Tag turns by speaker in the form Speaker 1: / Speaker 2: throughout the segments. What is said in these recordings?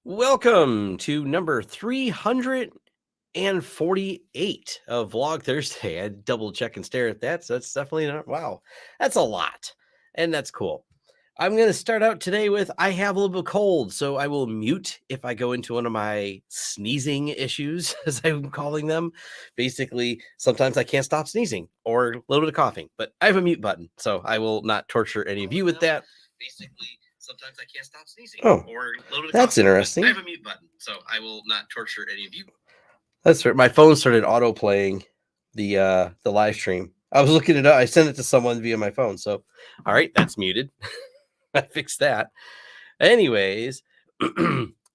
Speaker 1: Welcome to number 348 of Vlog Thursday. I double check and stare at that. So that's definitely not, wow, that's a lot. And that's cool. I'm going to start out today with I have a little bit of cold, so I will mute if I go into one of my sneezing issues, as I'm calling them. Basically, sometimes I can't stop sneezing or a little bit of coughing, but I have a mute button, so I will not torture any of you with that. Basically, sometimes I can't stop sneezing. Oh, or that's interesting. I have a mute button, so I will not torture any of you. That's right. My phone started auto playing the live stream. I was looking it up. I sent it to someone via my phone. So, all right, that's muted. I fixed that. Anyways,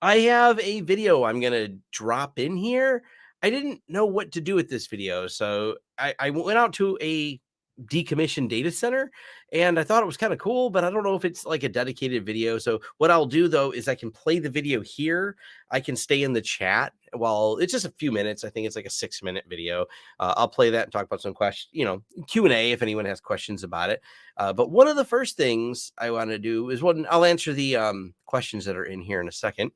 Speaker 1: I have a video I'm going to drop in here. I didn't know what to do with this video. So I went out to a decommissioned data center and I thought it was kind of cool, but I don't know if it's like a dedicated video. So what I'll do though is I can play the video here. I can stay in the chat while it's just a few minutes. I think it's like a 6-minute video. I'll play that and talk about some questions, Q&A if anyone has questions about it. But one of the first things I want to do is I'll answer the questions that are in here in a second.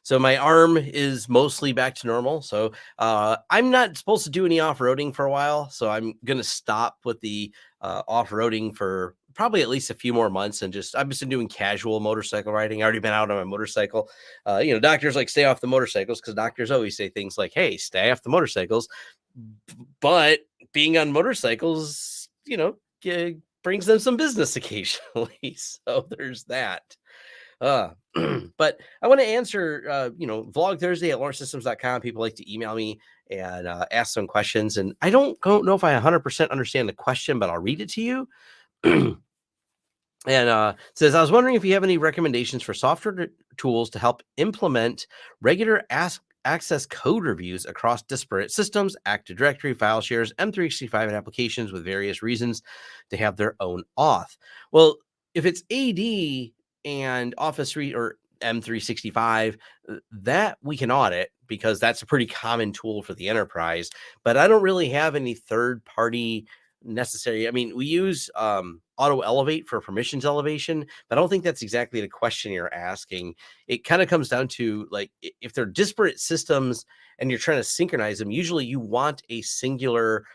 Speaker 1: So my arm is mostly back to normal. So I'm not supposed to do any off-roading for a while. So I'm going to stop with the off-roading for probably at least a few more months. And I've just been doing casual motorcycle riding. I already been out on my motorcycle. Doctors like stay off the motorcycles because doctors always say things like, hey, stay off the motorcycles. But being on motorcycles, brings them some business occasionally. So there's that. But I want to answer, Vlog Thursday at launchsystems.com. People like to email me and ask some questions. And I don't know if I 100% understand the question, but I'll read it to you. And it says, I was wondering if you have any recommendations for software tools to help implement regular access code reviews across disparate systems, Active Directory, file shares, M365, and applications with various reasons to have their own auth. Well, if it's AD and Office 3 or M365, that we can audit because that's a pretty common tool for the enterprise. But I don't really have any third party necessary. I mean, we use auto elevate for permissions elevation, but I don't think that's exactly the question you're asking. It kind of comes down to like if they're disparate systems and you're trying to synchronize them, usually you want a singular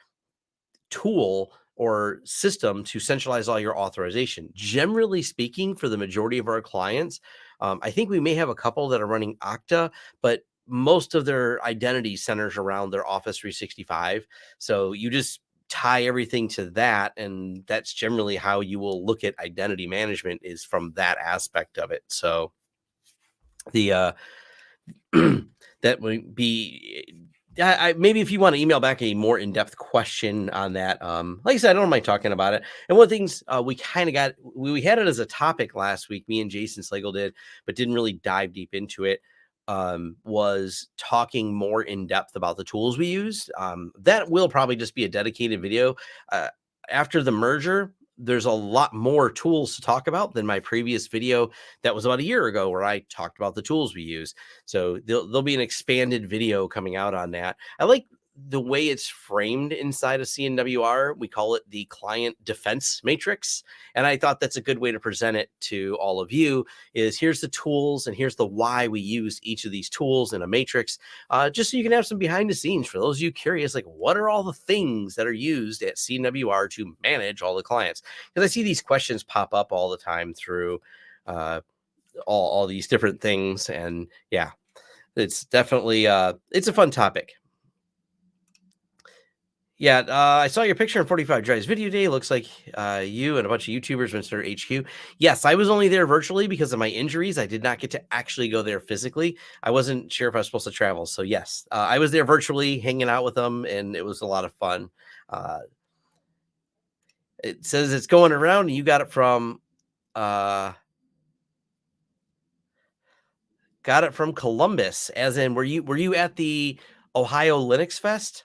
Speaker 1: tool or system to centralize all your authorization. Generally speaking, for the majority of our clients, I think we may have a couple that are running Okta, but most of their identity centers around their Office 365. So you just tie everything to that, and that's generally how you will look at identity management is from that aspect of it. So the that would be maybe if you want to email back a more in-depth question on that, like I said, I don't mind talking about it. And one of the things we kind of we had it as a topic last week, me and Jason Slagle did, but didn't really dive deep into it, was talking more in depth about the tools we used. That will probably just be a dedicated video. After the merger, there's a lot more tools to talk about than my previous video that was about a year ago where I talked about the tools we use. So there'll be an expanded video coming out on that. I like the way it's framed inside of CNWR. We call it the client defense matrix. And I thought that's a good way to present it to all of you is here's the tools and here's the why we use each of these tools in a matrix, just so you can have some behind the scenes for those of you curious, like what are all the things that are used at CNWR to manage all the clients? Because I see these questions pop up all the time through all these different things. And yeah, it's definitely, it's a fun topic. Yeah, I saw your picture on 45 Drives Video Day. Looks like you and a bunch of YouTubers went to their HQ. Yes, I was only there virtually because of my injuries. I did not get to actually go there physically. I wasn't sure if I was supposed to travel. So yes, I was there virtually hanging out with them, and it was a lot of fun. It says it's going around, and you got it from Columbus, as in were you at the Ohio Linux Fest?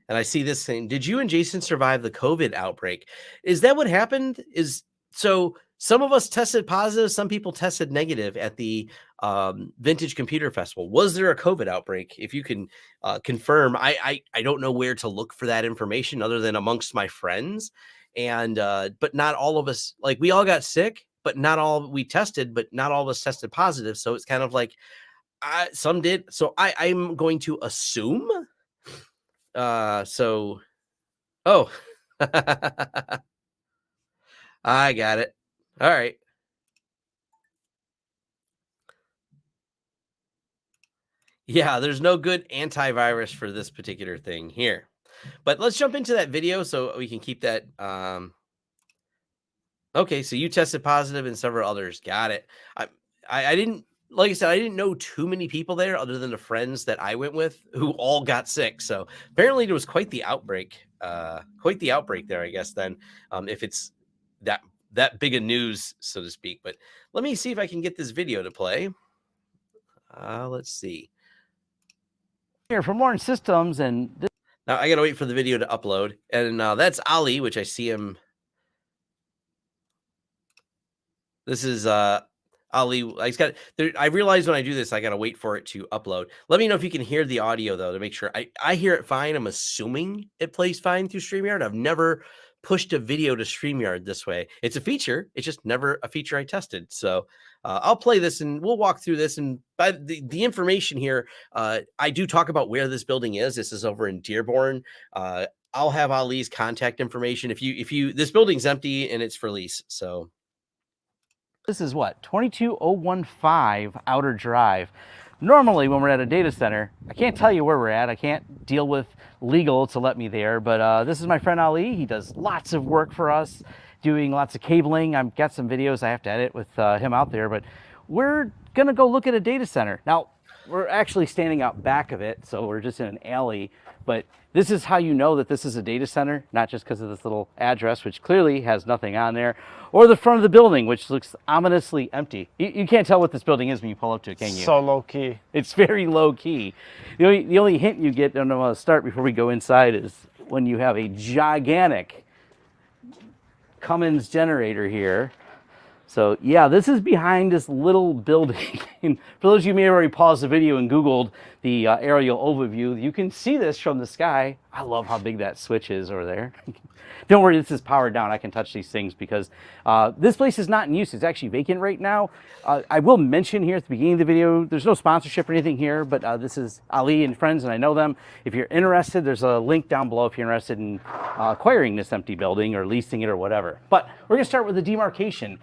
Speaker 1: And I see this thing. Did you and Jason survive the COVID outbreak? Is that what happened? So some of us tested positive, some people tested negative at the Vintage Computer Festival. Was there a COVID outbreak? If you can confirm, I don't know where to look for that information other than amongst my friends. And but not all of us, like we all got sick, but not all we tested, but not all of us tested positive. So it's kind of like some did. So I'm going to assume. So, oh, I got it. All right. Yeah, there's no good antivirus for this particular thing here. But let's jump into that video so we can keep that. Okay, so you tested positive and several others. Got it. I didn't, like I said, I didn't know too many people there other than the friends that I went with who all got sick. So apparently there was quite the outbreak. Quite the outbreak there, I guess, then, if it's that big of news, so to speak. But let me see if I can get this video to play. Let's see.
Speaker 2: Here for more systems, and
Speaker 1: now I gotta wait for the video to upload. And that's Ali, which I see him. This is Ali. I realize when I do this, I gotta wait for it to upload. Let me know if you can hear the audio though to make sure. I hear it fine. I'm assuming it plays fine through StreamYard. I've never pushed a video to StreamYard this way. It's a feature. It's just never a feature I tested. So I'll play this and we'll walk through this. And by the information here, I do talk about where this building is. This is over in Dearborn. I'll have Ali's contact information. If you this building's empty and it's for lease. So
Speaker 2: this is what, 22015 Outer Drive. Normally when we're at a data center, I can't tell you where we're at. I can't deal with legal to let me there, but this is my friend Ali. He does lots of work for us, doing lots of cabling. I've got some videos I have to edit with him out there, but we're gonna go look at a data center. Now, we're actually standing out back of it, so we're just in an alley, but this is how you know that this is a data center, not just because of this little address, which clearly has nothing on there, or the front of the building, which looks ominously empty. You can't tell what this building is when you pull up to it, can you?
Speaker 3: So low key.
Speaker 2: It's very low key. The only hint you get, and I want to start before we go inside, is when you have a gigantic Cummins generator here. So yeah, this is behind this little building. And for those of you who may have already paused the video and Googled the aerial overview, you can see this from the sky. I love how big that switch is over there. Don't worry, this is powered down. I can touch these things because this place is not in use. It's actually vacant right now. I will mention here at the beginning of the video, there's no sponsorship or anything here, but this is Ali and friends, and I know them. If you're interested, there's a link down below if you're interested in acquiring this empty building or leasing it or whatever. But we're gonna start with the demarcation.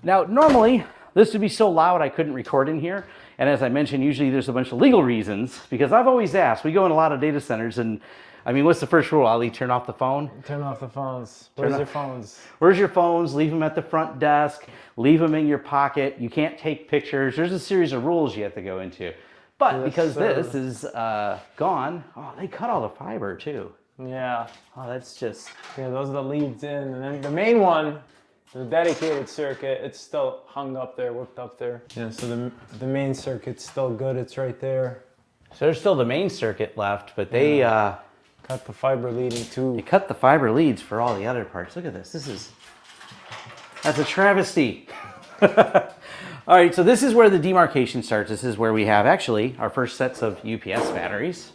Speaker 2: Now, normally, this would be so loud I couldn't record in here. And as I mentioned, usually there's a bunch of legal reasons, because I've always asked, we go in a lot of data centers, and I mean, what's the first rule, Ali? Turn off the phone?
Speaker 3: Turn off the phones. Where's your phones?
Speaker 2: Where's your phones? Leave them at the front desk. Leave them in your pocket. You can't take pictures. There's a series of rules you have to go into. But because this is gone, oh, they cut all the fiber too.
Speaker 3: Yeah.
Speaker 2: Oh, that's just...
Speaker 3: Yeah, those are the leads in. And then the main one, the dedicated circuit, it's still hung up there, whipped up there. Yeah, so the main circuit's still good. It's right there.
Speaker 2: So there's still the main circuit left, but they
Speaker 3: cut the fiber leading too.
Speaker 2: They cut the fiber leads for all the other parts. Look at this. That's a travesty. All right, so this is where the demarcation starts. This is where we have actually our first sets of UPS batteries.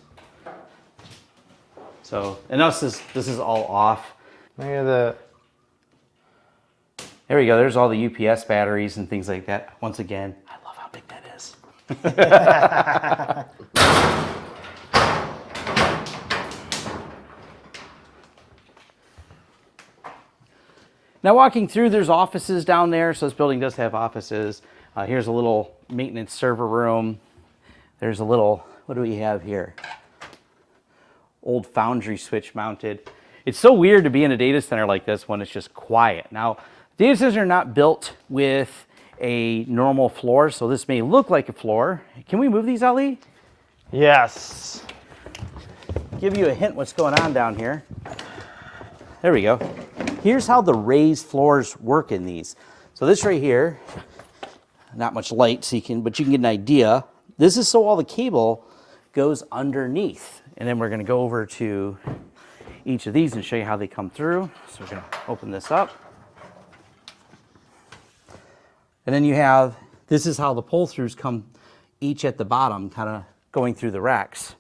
Speaker 2: So, and this is all off.
Speaker 3: Look at that.
Speaker 2: There we go. There's all the UPS batteries and things like that. Once again, I love how big that is. Now walking through, there's offices down there. So this building does have offices. Here's a little maintenance server room. There's a little, what do we have here? Old foundry switch mounted. It's so weird to be in a data center like this when it's just quiet. Now, data centers are not built with a normal floor, so this may look like a floor. Can we move these, Ali?
Speaker 3: Yes.
Speaker 2: Give you a hint what's going on down here. There we go. Here's how the raised floors work in these. So this right here, not much light, so but you can get an idea. This is so all the cable goes underneath. And then we're gonna go over to each of these and show you how they come through. So we're gonna open this up. And then you have, this is how the pull-throughs come each at the bottom, kind of going through the racks.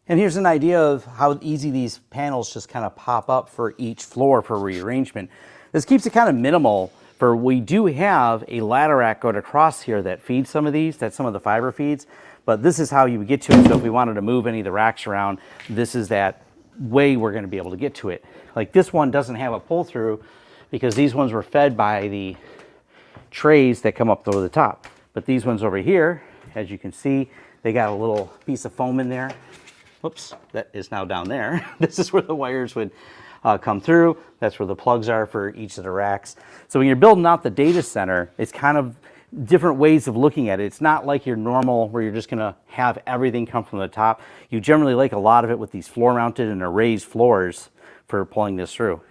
Speaker 2: And here's an idea of how easy these panels just kind of pop up for each floor for rearrangement. This keeps it kind of minimal, for we do have a ladder rack going across here that feeds some of these, that some of the fiber feeds, but this is how you would get to it. So if we wanted to move any of the racks around, this is that way we're going to be able to get to it. Like this one doesn't have a pull through because these ones were fed by the trays that come up over the top. But these ones over here, as you can see, they got a little piece of foam in there. Whoops, that is now down there. This is where the wires would come through. That's where the plugs are for each of the racks. So when you're building out the data center, it's kind of different ways of looking at it. It's not like your normal where you're just gonna have everything come from the top. You generally like a lot of it with these floor mounted and raised floors for pulling this through.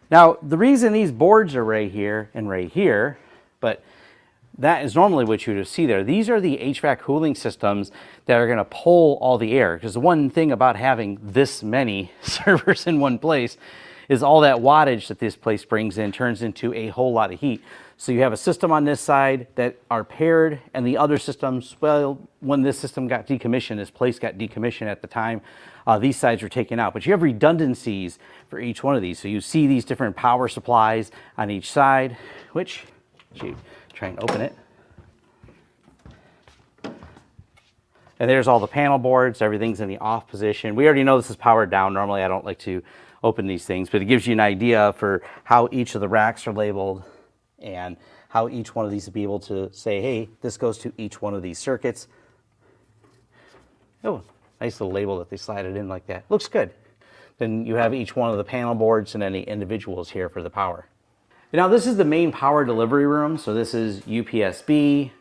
Speaker 2: Now, the reason these boards are right here and right here, but that is normally what you would see there. These are the HVAC cooling systems that are going to pull all the air. Because the one thing about having this many servers in one place is all that wattage that this place brings in turns into a whole lot of heat. So you have a system on this side that are paired, and the other systems, well, when this system got decommissioned, this place got decommissioned at the time, these sides were taken out. But you have redundancies for each one of these. So you see these different power supplies on each side, which, gee, try and open it. And there's all the panel boards, everything's in the off position. We already know this is powered down. Normally I don't like to open these things, but it gives you an idea for how each of the racks are labeled and how each one of these will be able to say, hey, this goes to each one of these circuits. Oh, nice little label that they slide it in like that. Looks good. Then you have each one of the panel boards and any individuals here for the power. Now this is the main power delivery room. So this is UPS-B,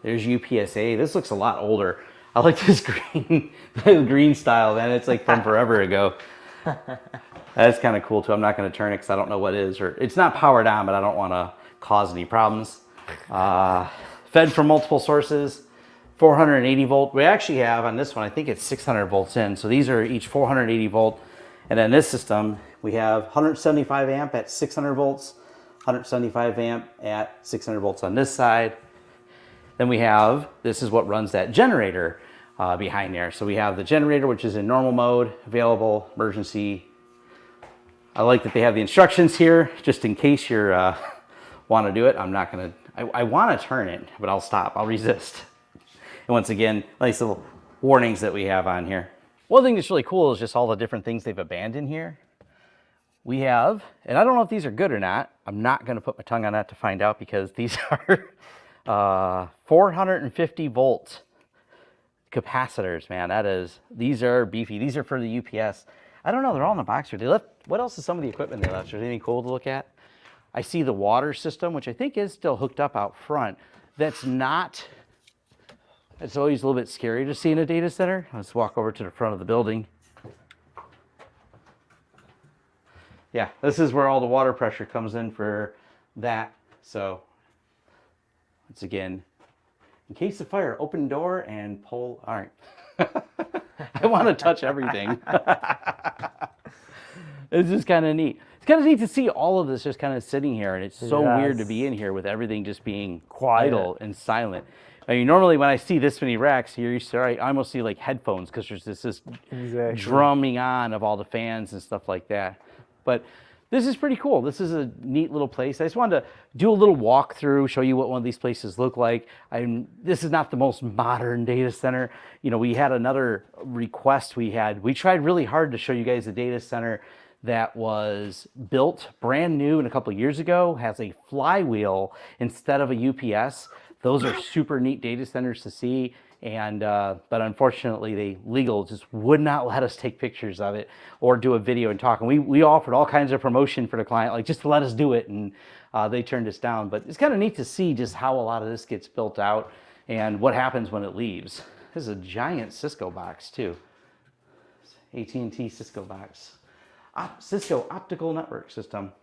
Speaker 2: there's UPS-A. This looks a lot older. I like this green, the green style, man. It's like from forever ago. That's kind of cool too. I'm not going to turn it because I don't know what it is. Or it's not powered on, but I don't want to cause any problems. Fed from multiple sources, 480 volt. We actually have on this one, I think it's 600 volts in. So these are each 480 volt. And then this system, we have 175 amp at 600 volts. 175 amp at 600 volts on this side. Then we have, this is what runs that generator behind there. So we have the generator, which is in normal mode, available, emergency. I like that they have the instructions here, just in case you want to do it. I'm not gonna, I want to turn it, but I'll stop, I'll resist. And once again, nice little warnings that we have on here. One thing that's really cool is just all the different things they've abandoned here. We have, and I don't know if these are good or not. I'm not going to put my tongue on that to find out because these are 450 volt capacitors, man. That is, these are beefy. These are for the UPS. I don't know, they're all in the box here. They left, what else is some of the equipment they left? Is there anything cool to look at? I see the water system, which I think is still hooked up out front. That's not, it's always a little bit scary to see in a data center. Let's walk over to the front of the building. Yeah, this is where all the water pressure comes in for that. So, once again, in case of fire, open door and pull. All right. I want to touch everything. It's just kind of neat. It's kind of neat to see all of this just kind of sitting here, and it's so weird to be in here with everything just being quiet and silent. I mean, normally when I see this many racks here, I almost see like headphones because there's this drumming on of all the fans and stuff like that. But this is pretty cool. This is a neat little place. I just wanted to do a little walkthrough, show you what one of these places look like. This is not the most modern data center. You know, we had another request we tried really hard to show you guys a data center that was built brand new and a couple of years ago, has a flywheel instead of a UPS. Those are super neat data centers to see. And but unfortunately, legal just would not let us take pictures of it or do a video and talk. And we offered all kinds of promotion for the client, like just to let us do it, and they turned us down. But it's kind of neat to see just how a lot of this gets built out and what happens when it leaves. This is a giant Cisco box too. AT&T Cisco box, Cisco Optical Network System.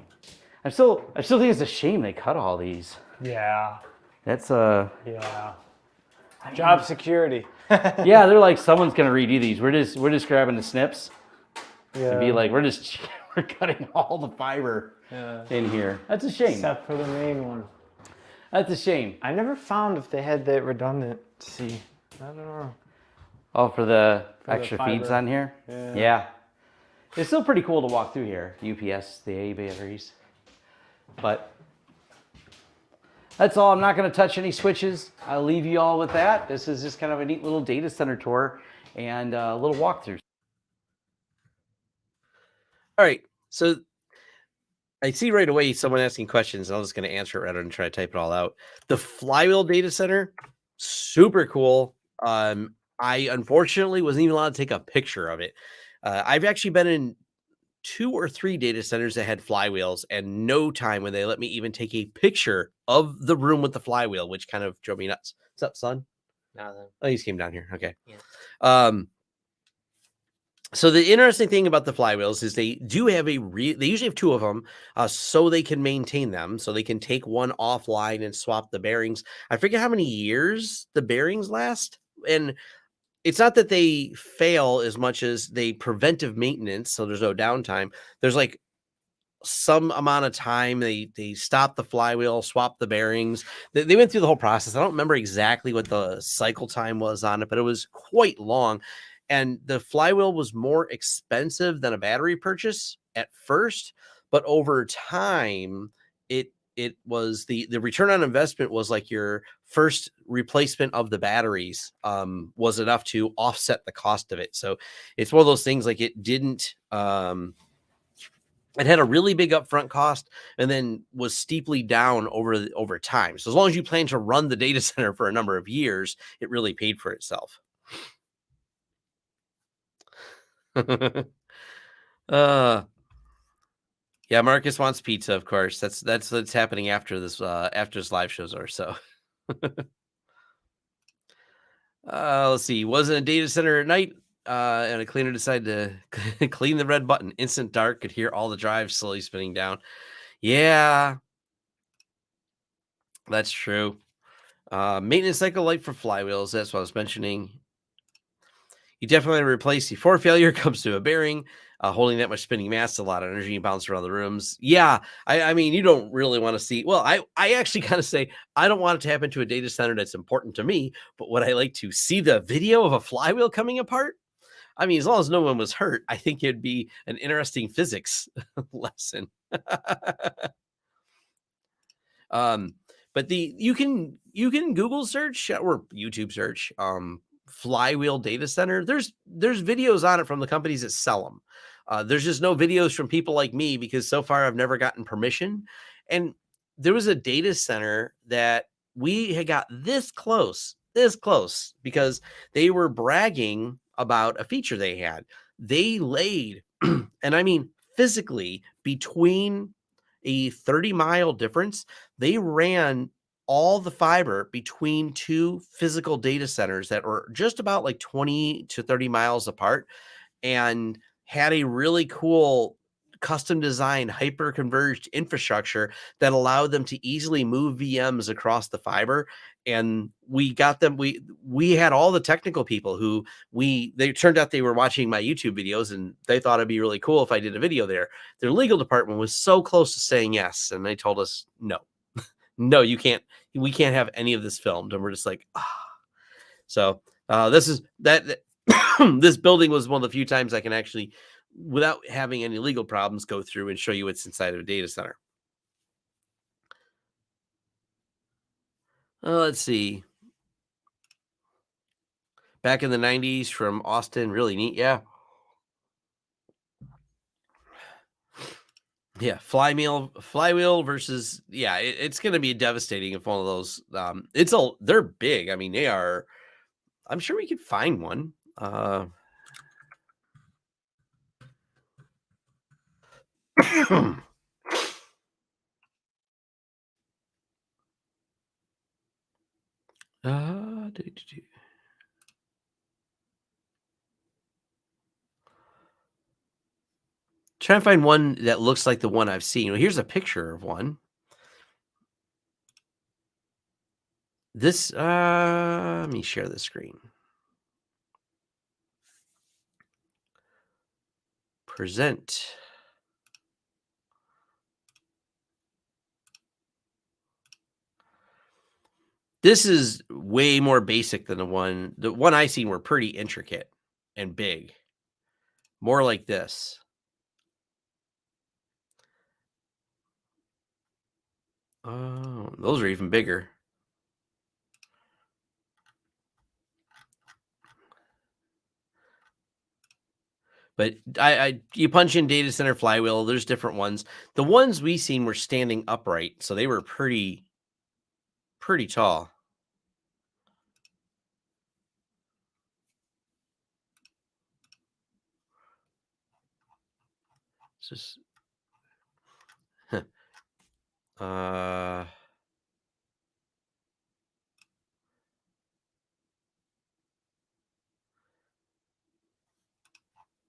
Speaker 2: I still think it's a shame they cut all these.
Speaker 3: Yeah.
Speaker 2: That's
Speaker 3: yeah. Job security.
Speaker 2: Yeah, they're like, someone's gonna redo these. We're just grabbing the snips.
Speaker 3: Yeah.
Speaker 2: And be like, we're cutting all the fiber in here. That's a shame.
Speaker 3: Except for the main one.
Speaker 2: That's a shame.
Speaker 3: I never found if they had that redundancy. I don't know.
Speaker 2: Oh, for the
Speaker 3: the
Speaker 2: extra feeds
Speaker 3: fiber.
Speaker 2: on here?
Speaker 3: Yeah.
Speaker 2: Yeah. It's still pretty cool to walk through here. UPS, the A batteries. But that's all. I'm not going to touch any switches. I'll leave you all with that. This is just kind of a neat little data center tour and a little walkthrough.
Speaker 1: All right. So I see right away someone asking questions, and I'm just going to answer it rather than try to type it all out. The Flywheel data center, super cool. I unfortunately wasn't even allowed to take a picture of it. I've actually been in 2 or 3 data centers that had flywheels, and no time when they let me even take a picture of the room with the flywheel, which kind of drove me nuts. What's up, son?
Speaker 4: Nothing.
Speaker 1: Oh, he just came down here. Okay.
Speaker 4: Yeah.
Speaker 1: So the interesting thing about the flywheels is they do have they usually have 2 of them, so they can maintain them, so they can take one offline and swap the bearings. I forget how many years the bearings last, and it's not that they fail as much as they preventive maintenance, so there's no downtime. There's like some amount of time they stop the flywheel, swap the bearings. They went through the whole process. I don't remember exactly what the cycle time was on it, but it was quite long. And the flywheel was more expensive than a battery purchase at first, but over time, it was the return on investment was like your first replacement of the batteries was enough to offset the cost of it. So it's one of those things like it didn't it had a really big upfront cost and then was steeply down over time. So as long as you plan to run the data center for a number of years, it really paid for itself. uh yeah, Marcus wants pizza, of course. That's what's happening after this live shows or so. Let's see. Wasn't a data center at night, and a cleaner decided to clean the red button. Instant dark, could hear all the drives slowly spinning down. Yeah, that's true. Maintenance cycle life for flywheels. That's what I was mentioning. You definitely replace before failure comes to a bearing. Holding that much spinning mass, a lot of energy bounce around the rooms. Yeah, I mean, you don't really want to see. Well, I actually kind of say I don't want it to happen to a data center that's important to me. But would I like to see the video of a flywheel coming apart? I mean, as long as no one was hurt, I think it'd be an interesting physics lesson. But you can Google search or YouTube search flywheel data center. There's videos on it from the companies that sell them. There's just no videos from people like me because so far I've never gotten permission. And there was a data center that we had got this close because they were bragging about a feature they had. They laid, and I mean physically between a 30-mile difference, they ran all the fiber between 2 physical data centers that were just about like 20 to 30 miles apart and had a really cool custom designed hyper converged infrastructure that allowed them to easily move VMs across the fiber. And we got them, we had all the technical people who they turned out they were watching my YouTube videos and they thought it'd be really cool if I did a video there. Their legal department was so close to saying yes, and they told us no. No, you can't, we can't have any of this filmed. And we're just like, ah. So this is that this building was one of the few times I can actually, without having any legal problems, go through and show you what's inside of a data center. Let's see. Back in the 90s from Austin, really neat. Yeah. Yeah, flywheel versus it's going to be devastating if one of those. They're big. I mean, they are. I'm sure we could find one. Trying to find one that looks like the one I've seen. Well, here's a picture of one. This, let me share the screen. Present. This is way more basic than the one I seen were pretty intricate and big. More like this. Oh, those are even bigger. But you punch in data center flywheel, there's different ones. The ones we seen were standing upright, so they were pretty tall. It's just uh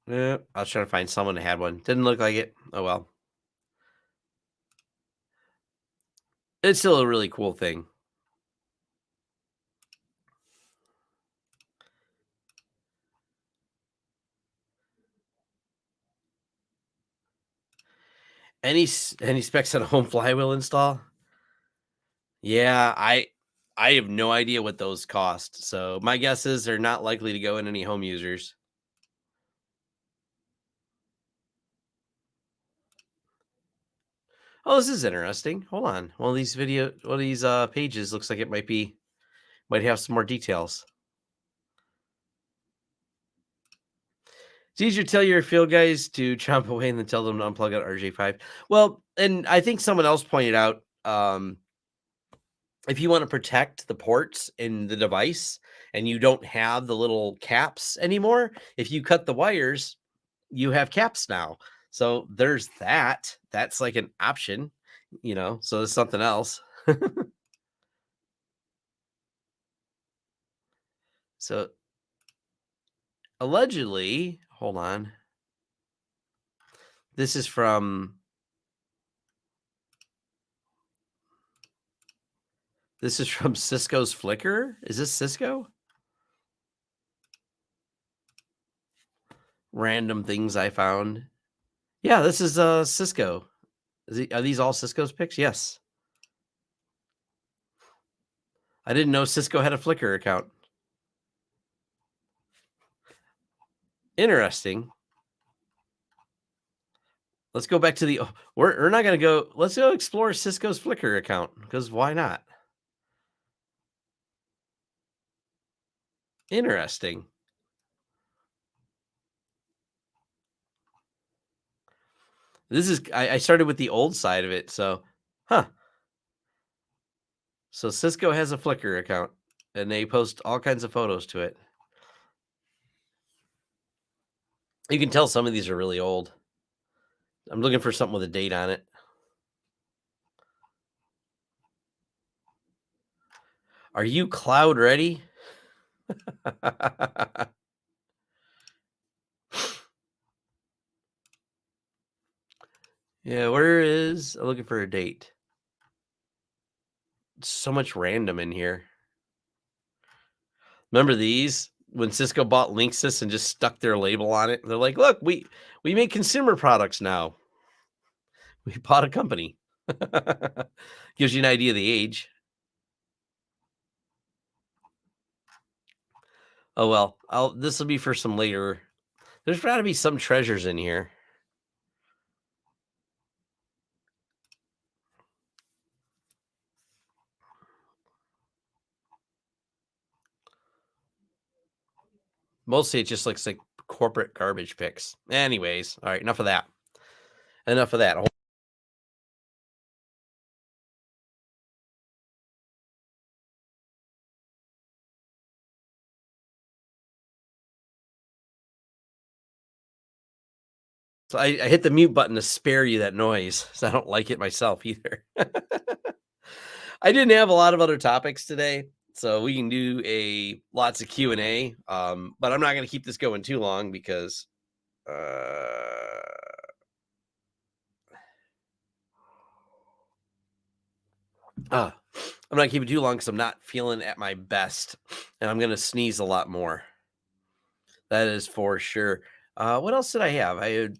Speaker 1: yeah, I was trying to find someone that had one. Didn't look like it. Oh well. It's still a really cool thing. Any specs on a home flywheel install? Yeah, I have no idea what those cost. So my guess is they're not likely to go in any home users. Oh, this is interesting. Hold on. One of these pages looks like it might have some more details. It's easier to tell your field guys to chomp away and then tell them to unplug out RJ5. Well, and I think someone else pointed out, if you want to protect the ports in the device and you don't have the little caps anymore, if you cut the wires, you have caps now. So there's that. That's like an option, so there's something else. So allegedly, hold on. This is from Cisco's Flickr. Is this Cisco? Random things I found. Yeah, this is Cisco. Are these all Cisco's pics? Yes. I didn't know Cisco had a Flickr account. Interesting. Let's go back to the. We're not going to go. Let's go explore Cisco's Flickr account because why not? Interesting. This is. I started with the old side of it, so, huh? So Cisco has a Flickr account, and they post all kinds of photos to it. You can tell some of these are really old. I'm looking for something with a date on it. Are you cloud ready? Yeah, where is I'm looking for a date. So much random in here. Remember these? When Cisco bought Linksys and just stuck their label on it. They're like, look, we make consumer products now. We bought a company. Gives you an idea of the age. Oh well, this will be for some later. There's got to be some treasures in here. Mostly it just looks like corporate garbage pics. Anyways, all right, enough of that. Enough of that. So I hit the mute button to spare you that noise. So I don't like it myself either. I didn't have a lot of other topics today, so we can do lots of Q&A. But I'm not going to keep this going too long because I'm not keeping too long because I'm not feeling at my best, and I'm going to sneeze a lot more. That is for sure. What else did I have? I'm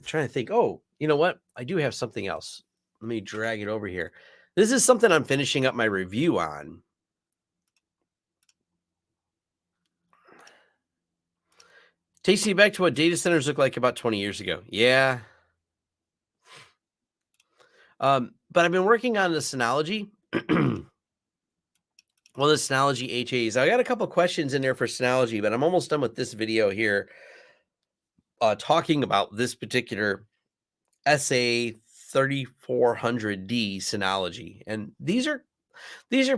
Speaker 1: trying to think. Oh, you know what? I do have something else. Let me drag it over here. This is something I'm finishing up my review on. Takes me back to what data centers looked like about 20 years ago. Yeah. But I've been working on the Synology. Well, the Synology HAs. I got a couple questions in there for Synology, but I'm almost done with this video here, talking about this particular SA3400D Synology. And these are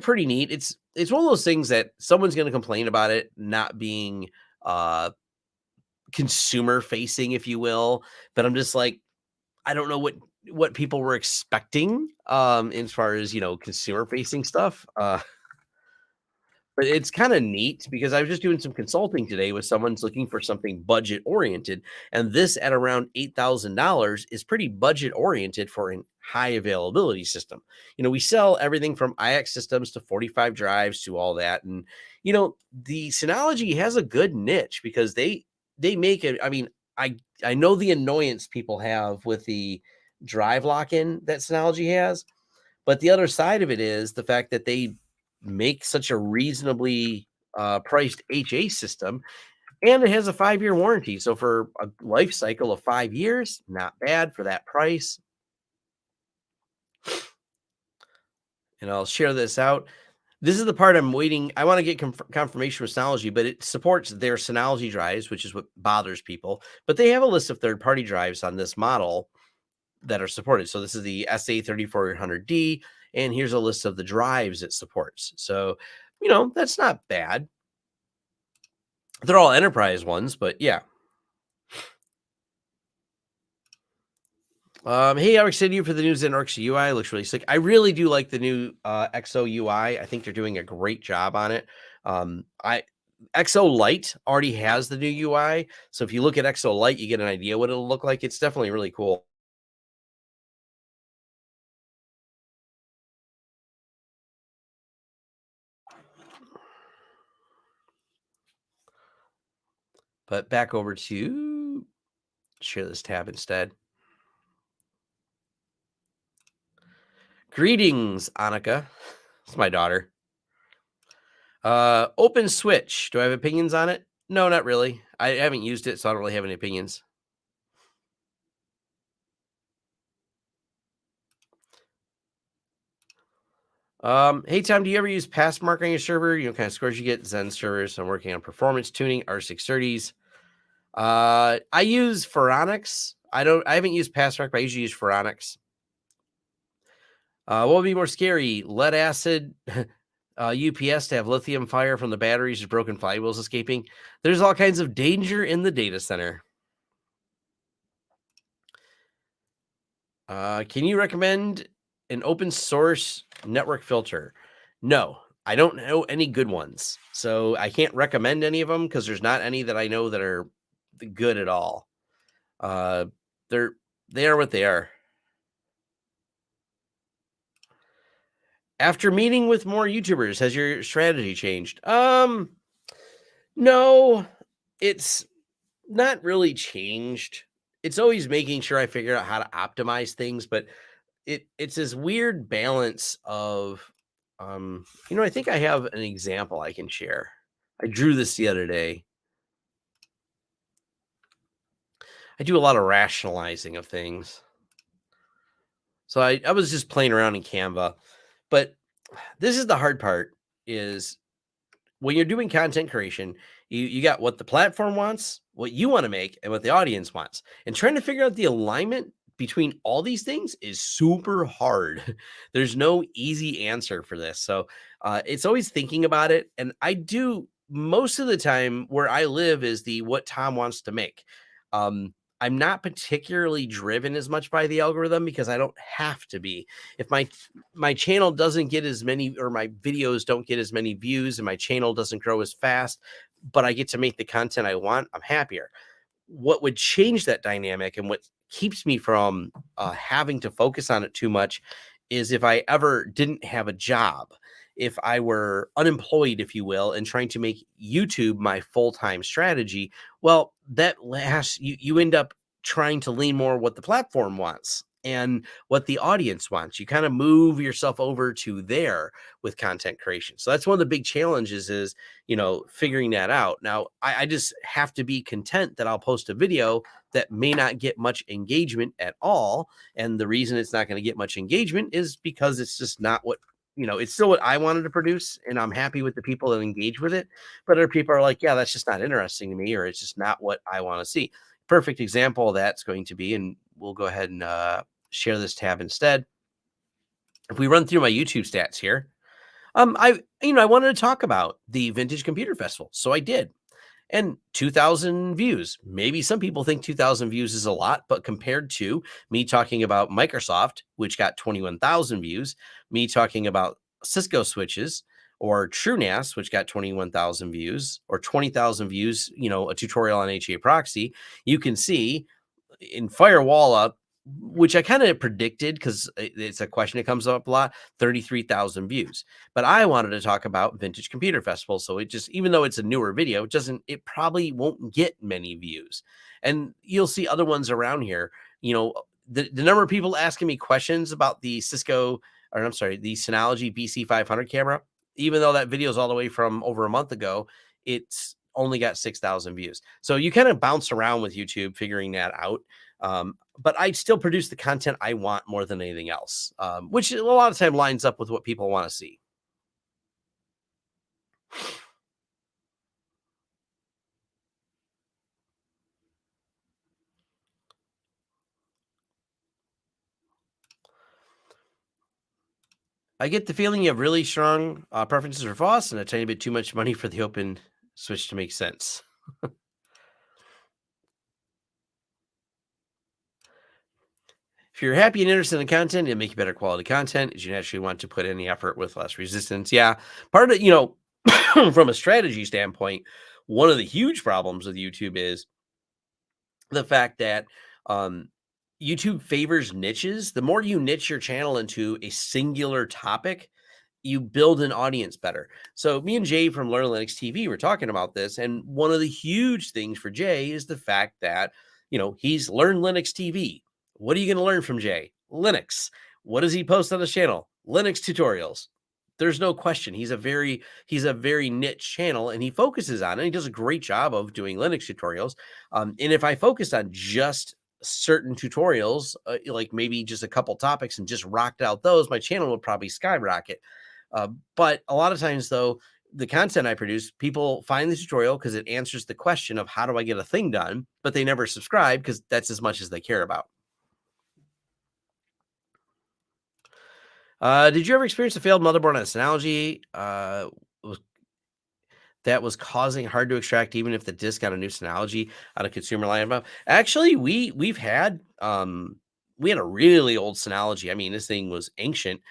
Speaker 1: pretty neat. It's one of those things that someone's going to complain about it not being consumer facing, if you will. But I'm just like, I don't know what people were expecting as far as, consumer facing stuff. But it's kind of neat because I was just doing some consulting today with someone's looking for something budget oriented. And this at around $8,000 is pretty budget oriented for a high availability system. We sell everything from IX systems to 45 drives to all that. And, the Synology has a good niche because they make it. I mean, I know the annoyance people have with the drive lock-in that Synology has, but the other side of it is the fact that they make such a reasonably priced HA system, and it has a 5-year warranty. So for a life cycle of 5 years, not bad for that price. And I'll share this out. This is the part I'm waiting. I want to get confirmation with Synology, but it supports their Synology drives, which is what bothers people. But they have a list of third-party drives on this model that are supported. So this is the SA3400D, and here's a list of the drives it supports. So, that's not bad. They're all enterprise ones, but yeah. Hey, I'm excited for the new Zen Orcs UI. It looks really slick. I really do like the new XO UI. I think they're doing a great job on it. XO Lite already has the new UI. So if you look at XO Lite, you get an idea what it'll look like. It's definitely really cool. But back over to share this tab instead. Greetings, Annika. It's my daughter. Open Switch. Do I have opinions on it? No, not really. I haven't used it, so I don't really have any opinions. Hey, Tom, do you ever use Passmark on your server? Kind of scores you get Zen servers. I'm working on performance tuning, R630s. I use Phoronix. I haven't used Passmark, but I usually use Phoronix. What would be more scary? Lead acid, UPS to have lithium fire from the batteries or broken flywheels escaping? There's all kinds of danger in the data center. Can you recommend an open source network filter? No, I don't know any good ones. So I can't recommend any of them because there's not any that I know that are good at all. They are what they are. After meeting with more YouTubers, has your strategy changed? No, it's not really changed. It's always making sure I figure out how to optimize things, but it's this weird balance of, I think I have an example I can share. I drew this the other day. I do a lot of rationalizing of things. So I was just playing around in Canva, but this is the hard part is when you're doing content creation, you got what the platform wants, what you want to make, and what the audience wants. And trying to figure out the alignment between all these things is super hard. There's no easy answer for this. So it's always thinking about it. And I do most of the time where I live is the what Tom wants to make. I'm not particularly driven as much by the algorithm because I don't have to be. If my channel doesn't get as many, or my videos don't get as many views, and my channel doesn't grow as fast, but I get to make the content I want, I'm happier. What would change that dynamic and what keeps me from having to focus on it too much is if I ever didn't have a job, if I were unemployed, if you will, and trying to make YouTube my full-time strategy, well, that you end up trying to lean more what the platform wants. and what the audience wants. You kind of move yourself over to there with content creation. So that's one of the big challenges is, figuring that out. Now, I just have to be content that I'll post a video that may not get much engagement at all. And the reason it's not going to get much engagement is because it's just not what, it's still what I wanted to produce. And I'm happy with the people that engage with it. But other people are like, yeah, that's just not interesting to me, or it's just not what I want to see. Perfect example of that's going to be, and we'll go ahead and share this tab instead. If we run through my YouTube stats here, I wanted to talk about the Vintage Computer Festival, so I did, and 2,000 views. Maybe some people think 2,000 views is a lot, but compared to me talking about Microsoft, which got 21,000 views, me talking about Cisco switches, or TrueNAS, which got 21,000 views, or 20,000 views, a tutorial on HA proxy, you can see in Firewall Up, which I kind of predicted because it's a question that comes up a lot, 33,000 views. But I wanted to talk about Vintage Computer Festival. So it just, even though it's a newer video, it probably won't get many views. And you'll see other ones around here. The number of people asking me questions about the the Synology BC500 camera, even though that video is all the way from over a month ago, it's only got 6,000 views. So you kind of bounce around with YouTube figuring that out. But I still produce the content I want more than anything else, which a lot of time lines up with what people want to see. I get the feeling you have really strong preferences for FOSS and a tiny bit too much money for the open switch to make sense. If you're happy and interested in the content, it'll make you better quality content as you naturally want to put any effort with less resistance. Yeah, part of it, from a strategy standpoint, one of the huge problems with YouTube is the fact that YouTube favors niches. The more you niche your channel into a singular topic, you build an audience better. So me and Jay from Learn Linux TV were talking about this, and one of the huge things for Jay is the fact that, he's Learn Linux TV. What are you going to learn from Jay? Linux. What does he post on his channel? Linux tutorials. There's no question. He's a very niche channel, and he focuses on it. He does a great job of doing Linux tutorials. And if I focused on just certain tutorials, like maybe just a couple topics and just rocked out those, my channel would probably skyrocket. But a lot of times, though, the content I produce, people find the tutorial because it answers the question of how do I get a thing done, but they never subscribe because that's as much as they care about. Did you ever experience a failed motherboard on a Synology that was causing hard to extract, even if the disk on a new Synology on a consumer line? Actually, we had a really old Synology. I mean, this thing was ancient.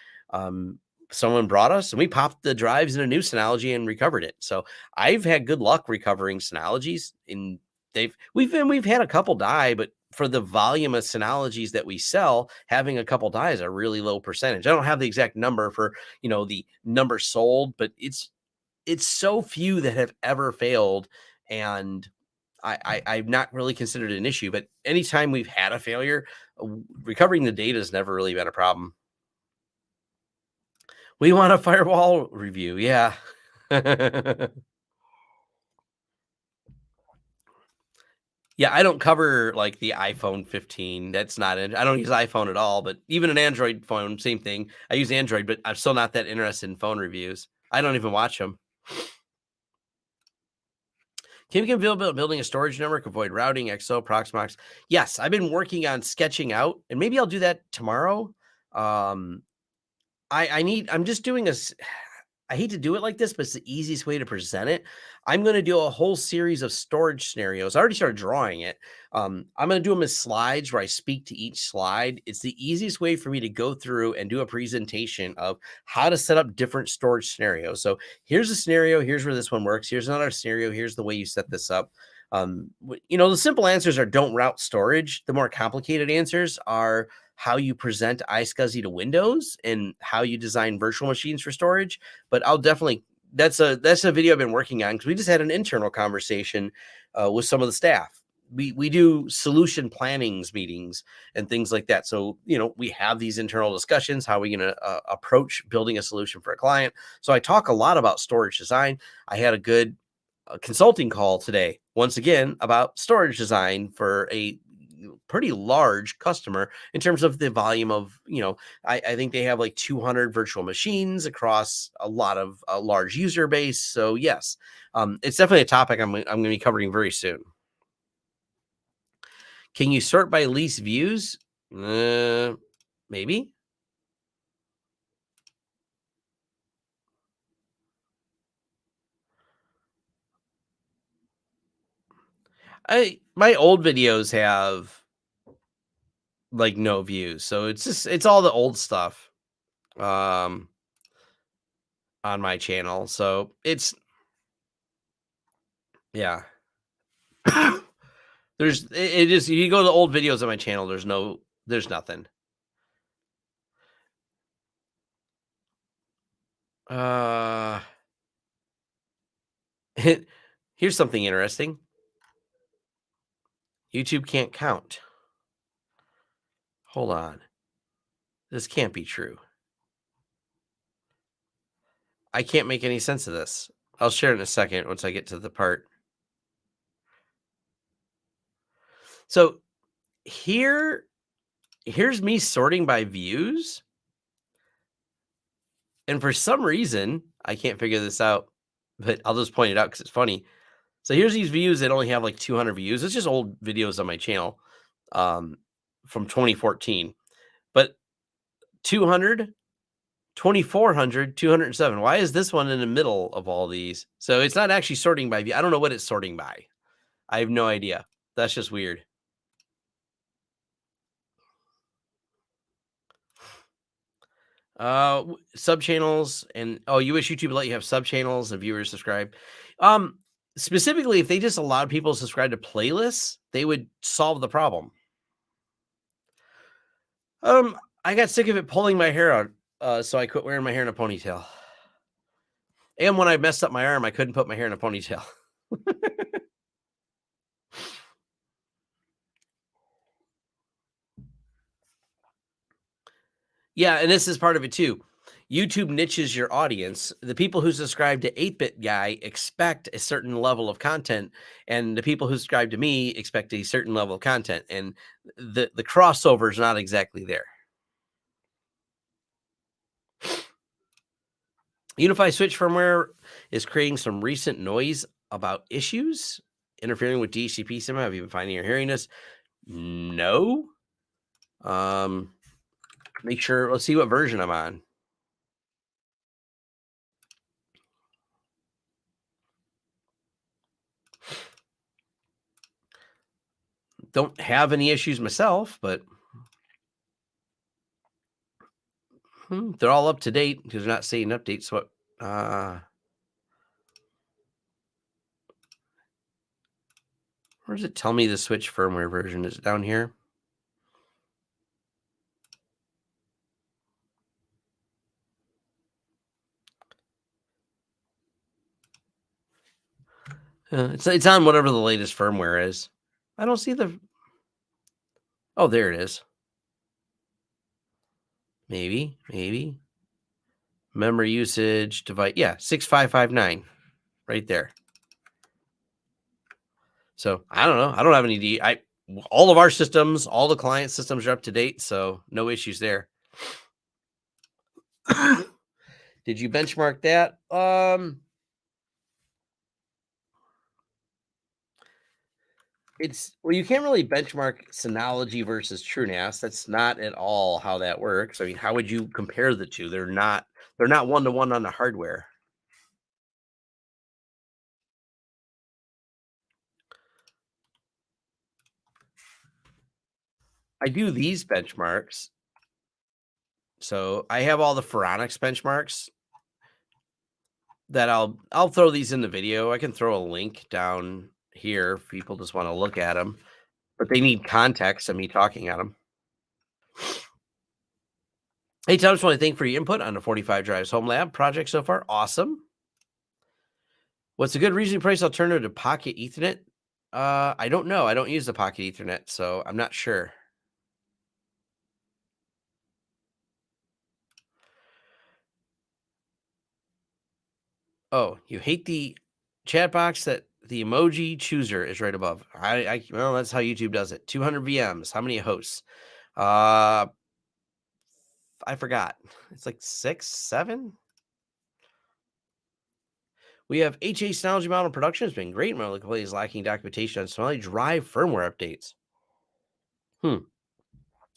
Speaker 1: Someone brought us and we popped the drives in a new Synology and recovered it. So I've had good luck recovering Synologies. We've had a couple die, but for the volume of Synologies that we sell, having a couple die is a really low percentage. I don't have the exact number for, the number sold, but it's so few that have ever failed. And I've not really considered it an issue, but anytime we've had a failure, recovering the data has never really been a problem. We want a firewall review. Yeah. Yeah, I don't cover like the iPhone 15. That's not it. I don't use iPhone at all, but even an Android phone, same thing. I use Android, but I'm still not that interested in phone reviews. I don't even watch them. Can you build building a storage network, avoid routing, XO, Proxmox? Yes, I've been working on sketching out, and maybe I'll do that tomorrow. I'm just doing I hate to do it like this, but it's the easiest way to present it. I'm going to do a whole series of storage scenarios. I already started drawing it. I'm going to do them as slides where I speak to each slide. It's the easiest way for me to go through and do a presentation of how to set up different storage scenarios. So here's a scenario. Here's where this one works. Here's another scenario. Here's the way you set this up. The simple answers are don't route storage. The more complicated answers are how you present iSCSI to Windows and how you design virtual machines for storage. But I'll definitely, that's a video I've been working on because we just had an internal conversation with some of the staff. we do solution plannings meetings and things like that. So, we have these internal discussions. How are we going to approach building a solution for a client? So I talk a lot about storage design. I had a good consulting call today, once again, about storage design for a pretty large customer in terms of the volume of, I think they have like 200 virtual machines across a lot of a large user base. So yes, it's definitely a topic I'm going to be covering very soon. Can you sort by least views? Maybe. My old videos have like no views, so it's all the old stuff on my channel. So it's yeah. It is, you go to the old videos on my channel, there's nothing. Here's something interesting. YouTube can't count. Hold on. This can't be true. I can't make any sense of this. I'll share it in a second once I get to the part. So here's me sorting by views. And for some reason, I can't figure this out, but I'll just point it out because it's funny. So here's these views that only have like 200 views. It's just old videos on my channel from 2014. But 200, 2,400, 207. Why is this one in the middle of all these? So it's not actually sorting by view. I don't know what it's sorting by. I have no idea. That's just weird. Sub channels and you wish YouTube would let you have sub channels and viewers subscribe. Specifically, if they just allowed people to subscribe to playlists, they would solve the problem. I got sick of it pulling my hair out, so I quit wearing my hair in a ponytail. And when I messed up my arm, I couldn't put my hair in a ponytail. Yeah, and this is part of it too. YouTube niches your audience. The people who subscribe to 8-Bit Guy expect a certain level of content, and the people who subscribe to me expect a certain level of content, and the crossover is not exactly there. UniFi switch firmware is creating some recent noise about issues interfering with DHCP somehow. Have you been finding or hearing this? No. Make sure, let's see what version I'm on. Don't have any issues myself, but they're all up to date because they're not saying updates. What? Where does it tell me the switch firmware version? Is it down here? It's on whatever the latest firmware is. I don't see the. Oh, there it is. Maybe. Memory usage device. Yeah, 6559 right there. So I don't know. I don't have any all of our systems, all the client systems are up to date, so no issues there. Did you benchmark that? You can't really benchmark Synology versus TrueNAS. That's not at all how that works. I mean, how would you compare the two? They're not one-to-one on the hardware. I do these benchmarks. So I have all the Phoronix benchmarks that I'll throw these in the video. I can throw a link down here if people just want to look at them, but they need context of me talking at them. Hey, Tom, just want to thank for your input on the 45 Drives Home Lab project so far. Awesome. What's a good reasonably priced alternative to Pocket Ethernet I don't know. I don't use the Pocket Ethernet, so I'm not sure. Oh, you hate the chat box that the emoji chooser is right above. Well, that's how YouTube does it. 200 VMs. How many hosts? I forgot. It's like 6, 7. We have HA Synology model production has been great. My locality is lacking documentation on Synology drive firmware updates.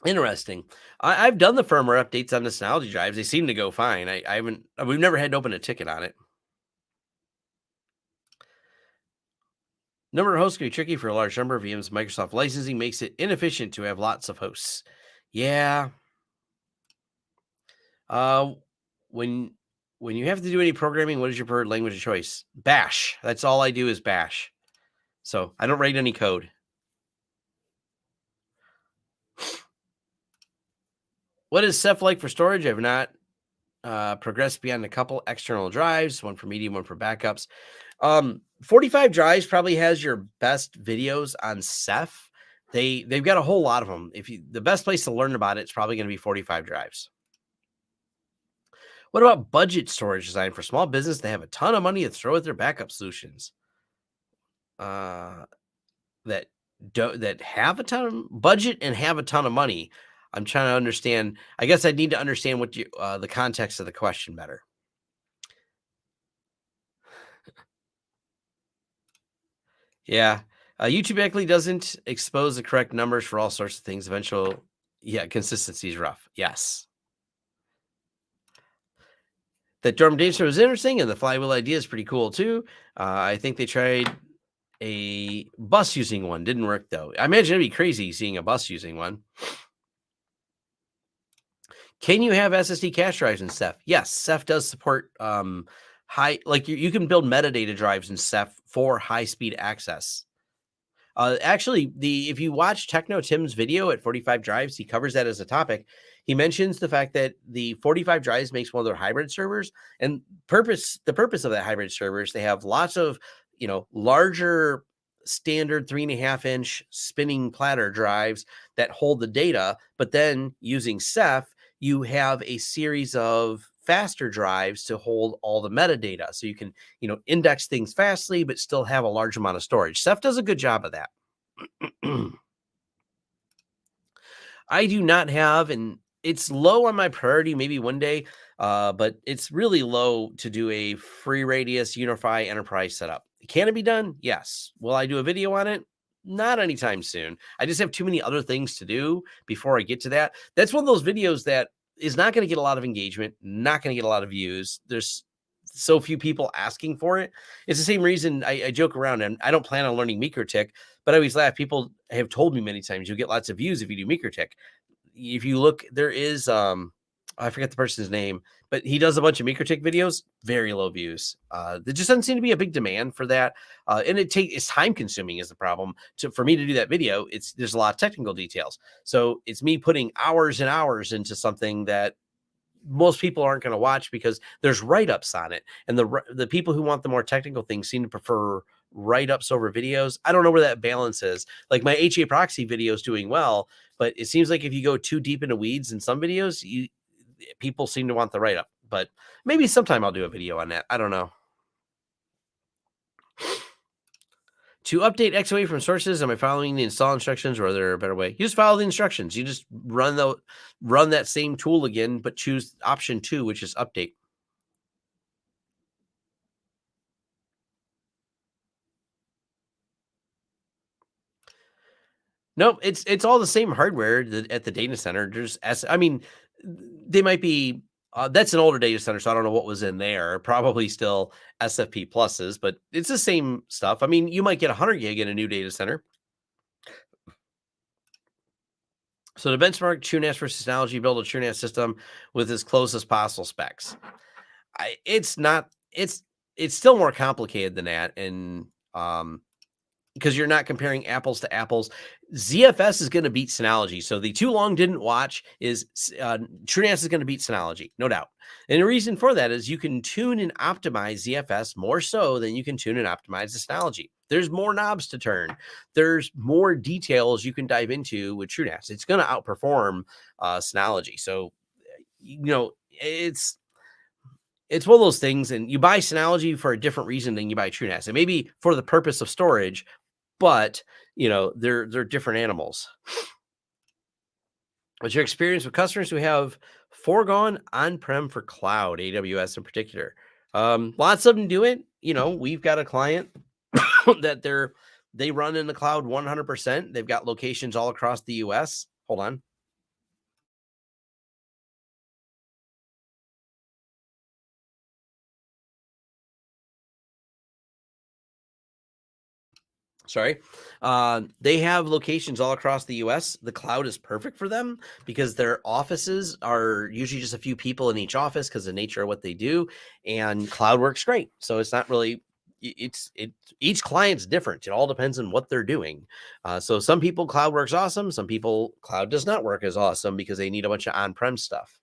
Speaker 1: Interesting. I've done the firmware updates on the Synology drives. They seem to go fine. I haven't. We've never had to open a ticket on it. Number of hosts can be tricky for a large number of VMs. Microsoft licensing makes it inefficient to have lots of hosts. Yeah. When you have to do any programming, what is your preferred language of choice? Bash. That's all I do is Bash. So I don't write any code. What is Ceph like for storage? I've not progressed beyond a couple external drives, one for medium, one for backups. 45 drives probably has your best videos on Ceph. They've got a whole lot of them. The best place to learn about it's probably going to be 45 drives. What about budget storage design for small business? They have a ton of money to throw at their backup solutions. That have a ton of budget and have a ton of money. I'm trying to understand. I guess I need to understand what the context of the question better. Yeah. YouTube actually doesn't expose the correct numbers for all sorts of things. Eventual, consistency is rough. Yes. That dorm data center was interesting, and the flywheel idea is pretty cool too. I think they tried a bus using one. Didn't work though. I imagine it'd be crazy seeing a bus using one. Can you have SSD cache drives in Ceph? Yes, Ceph does support high, like you can build metadata drives in Ceph for high-speed access. Actually, if you watch Techno Tim's video at 45 drives, he covers that as a topic. He mentions the fact that the 45 drives makes one of their hybrid servers, and the purpose of that hybrid server is they have lots of, larger standard 3.5-inch spinning platter drives that hold the data, but then using Ceph, you have a series of faster drives to hold all the metadata. So you can, index things fastly, but still have a large amount of storage. Ceph does a good job of that. I do not have, and it's low on my priority, maybe one day, but it's really low to do a free radius UniFi enterprise setup. Can it be done? Yes. Will I do a video on it? Not anytime soon. I just have too many other things to do before I get to that. That's one of those videos that is not going to get a lot of engagement, not going to get a lot of views. There's so few people asking for it. It's the same reason I joke around, and I don't plan on learning MikroTik, but I always laugh. People have told me many times you'll get lots of views if you do MikroTik. If you look, there is I forget the person's name, but he does a bunch of MikroTik videos, very low views. There just doesn't seem to be a big demand for that. And it's time consuming is the problem. For me to do that video, there's a lot of technical details. So it's me putting hours and hours into something that most people aren't going to watch because there's write-ups on it. And the people who want the more technical things seem to prefer write-ups over videos. I don't know where that balance is. Like my HA proxy video is doing well, but it seems like if you go too deep into weeds in some videos, people seem to want the write-up. But maybe sometime I'll do a video on that. I don't know. To update XOA from sources, am I following the install instructions, or is there a better way? You just follow the instructions. You just run that same tool again, but choose option 2, which is update. No, it's all the same hardware at the data center. They might be. That's an older data center, so I don't know what was in there. Probably still SFP pluses, but it's the same stuff. I mean, you might get 100 gig in a new data center. So to benchmark TrueNAS versus Synology, build a TrueNAS system with as close as possible specs. It's still more complicated than that, and because you're not comparing apples to apples. ZFS is going to beat Synology. So the too long didn't watch is TrueNAS is going to beat Synology, no doubt. And the reason for that is you can tune and optimize ZFS more so than you can tune and optimize the Synology. There's more knobs to turn. There's more details you can dive into with TrueNAS. It's going to outperform Synology. So, it's one of those things, and you buy Synology for a different reason than you buy TrueNAS. It may be for the purpose of storage, but they're different animals. What's your experience with customers who have foregone on-prem for cloud, AWS in particular? Lots of them do it. We've got a client that they run in the cloud 100%. They've got locations all across the US. Hold on. Sorry. They have locations all across the US. The cloud is perfect for them because their offices are usually just a few people in each office because of the nature of what they do, and cloud works great. So it's not really each client's different. It all depends on what they're doing. So some people cloud works awesome. Some people cloud does not work as awesome because they need a bunch of on-prem stuff.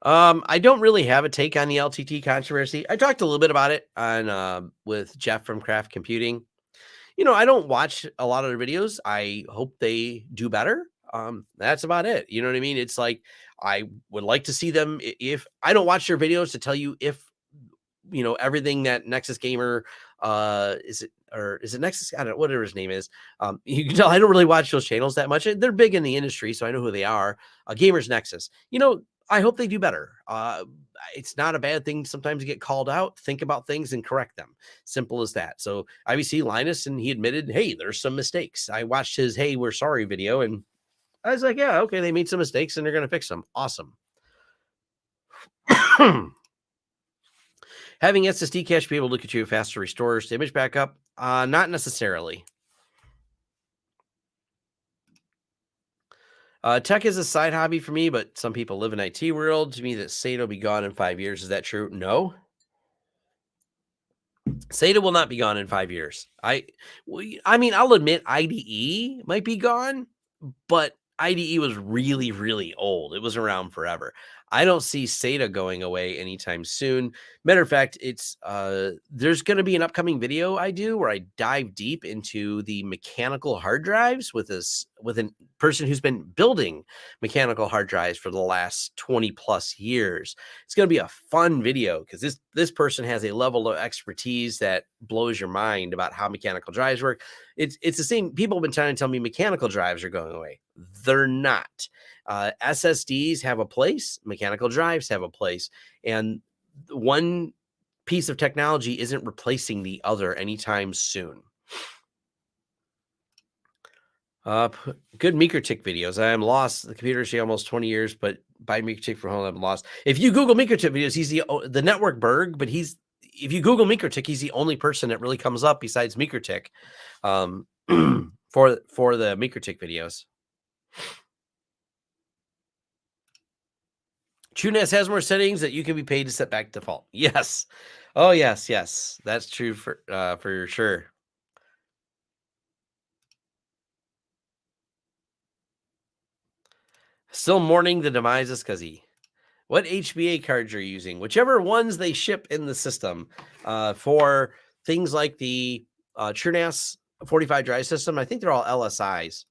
Speaker 1: I don't really have a take on the LTT controversy. I talked a little bit about it on with Jeff from Craft Computing. I don't watch a lot of their videos. I hope they do better. That's about it. You know what I mean? It's like I would like to see them. If I don't watch their videos to tell you if everything that Nexus Gamer is it Nexus? I don't know, whatever his name is. You can tell I don't really watch those channels that much. They're big in the industry, so I know who they are. Gamers Nexus. I hope they do better. It's not a bad thing sometimes to get called out, think about things and correct them. Simple as that. So obviously Linus, and he admitted, hey, there's some mistakes. I watched his "Hey, we're sorry" video, and I was like, yeah, okay, they made some mistakes and they're going to fix them. Awesome. Having SSD cache be able to look at you faster restores image backup? Not necessarily. Tech is a side hobby for me, but some people live in IT world. To me, that SATA will be gone in 5 years. Is that true? No. SATA will not be gone in 5 years. I mean, I'll admit IDE might be gone, but IDE was really, really old. It was around forever. I don't see SATA going away anytime soon. Matter of fact, it's there's going to be an upcoming video I do where I dive deep into the mechanical hard drives with a person who's been building mechanical hard drives for the last 20 plus years. It's going to be a fun video because this person has a level of expertise that blows your mind about how mechanical drives work. It's the same. People have been trying to tell me mechanical drives are going away. They're not. SSDs have a place. Mechanical drives have a place. And one piece of technology isn't replacing the other anytime soon. Good MikroTik videos. I am lost. The computer is almost 20 years, but by MikroTik for home, I'm lost. If you Google MikroTik videos, he's the network Berg, but if you Google MikroTik, he's the only person that really comes up besides MikroTik for the MikroTik videos. TrueNAS has more settings that you can be paid to set back default. Yes. Oh, yes. That's true for sure. Still mourning the demise of SCSI. What HBA cards are you using? Whichever ones they ship in the system for things like the TrueNAS 45 drive system. I think they're all LSIs.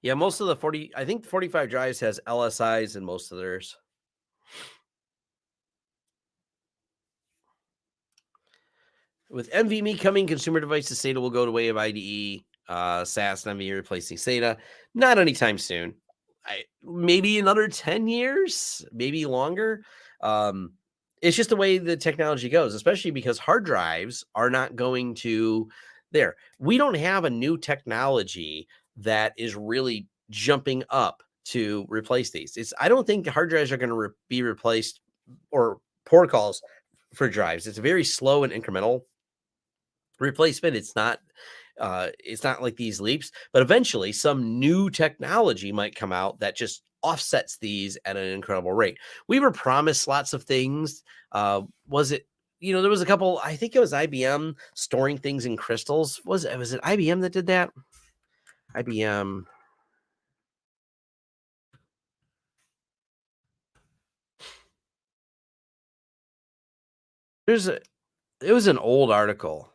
Speaker 1: Yeah, most of the I think 45 drives has LSIs in most of theirs. With NVMe coming, consumer devices, SATA will go the way of IDE, SAS and NVMe replacing SATA. Not anytime soon. Maybe another 10 years, maybe longer. It's just the way the technology goes, especially because hard drives are not going to there. We don't have a new technology that is really jumping up to replace these. I don't think hard drives are going to be replaced, or protocols for drives. It's very slow and incremental replacement. It's not like these leaps, but eventually some new technology might come out that just offsets these at an incredible rate. We were promised lots of things. Was it, there was a couple, I think it was IBM storing things in crystals. Was it IBM that did that? IBM. It was an old article.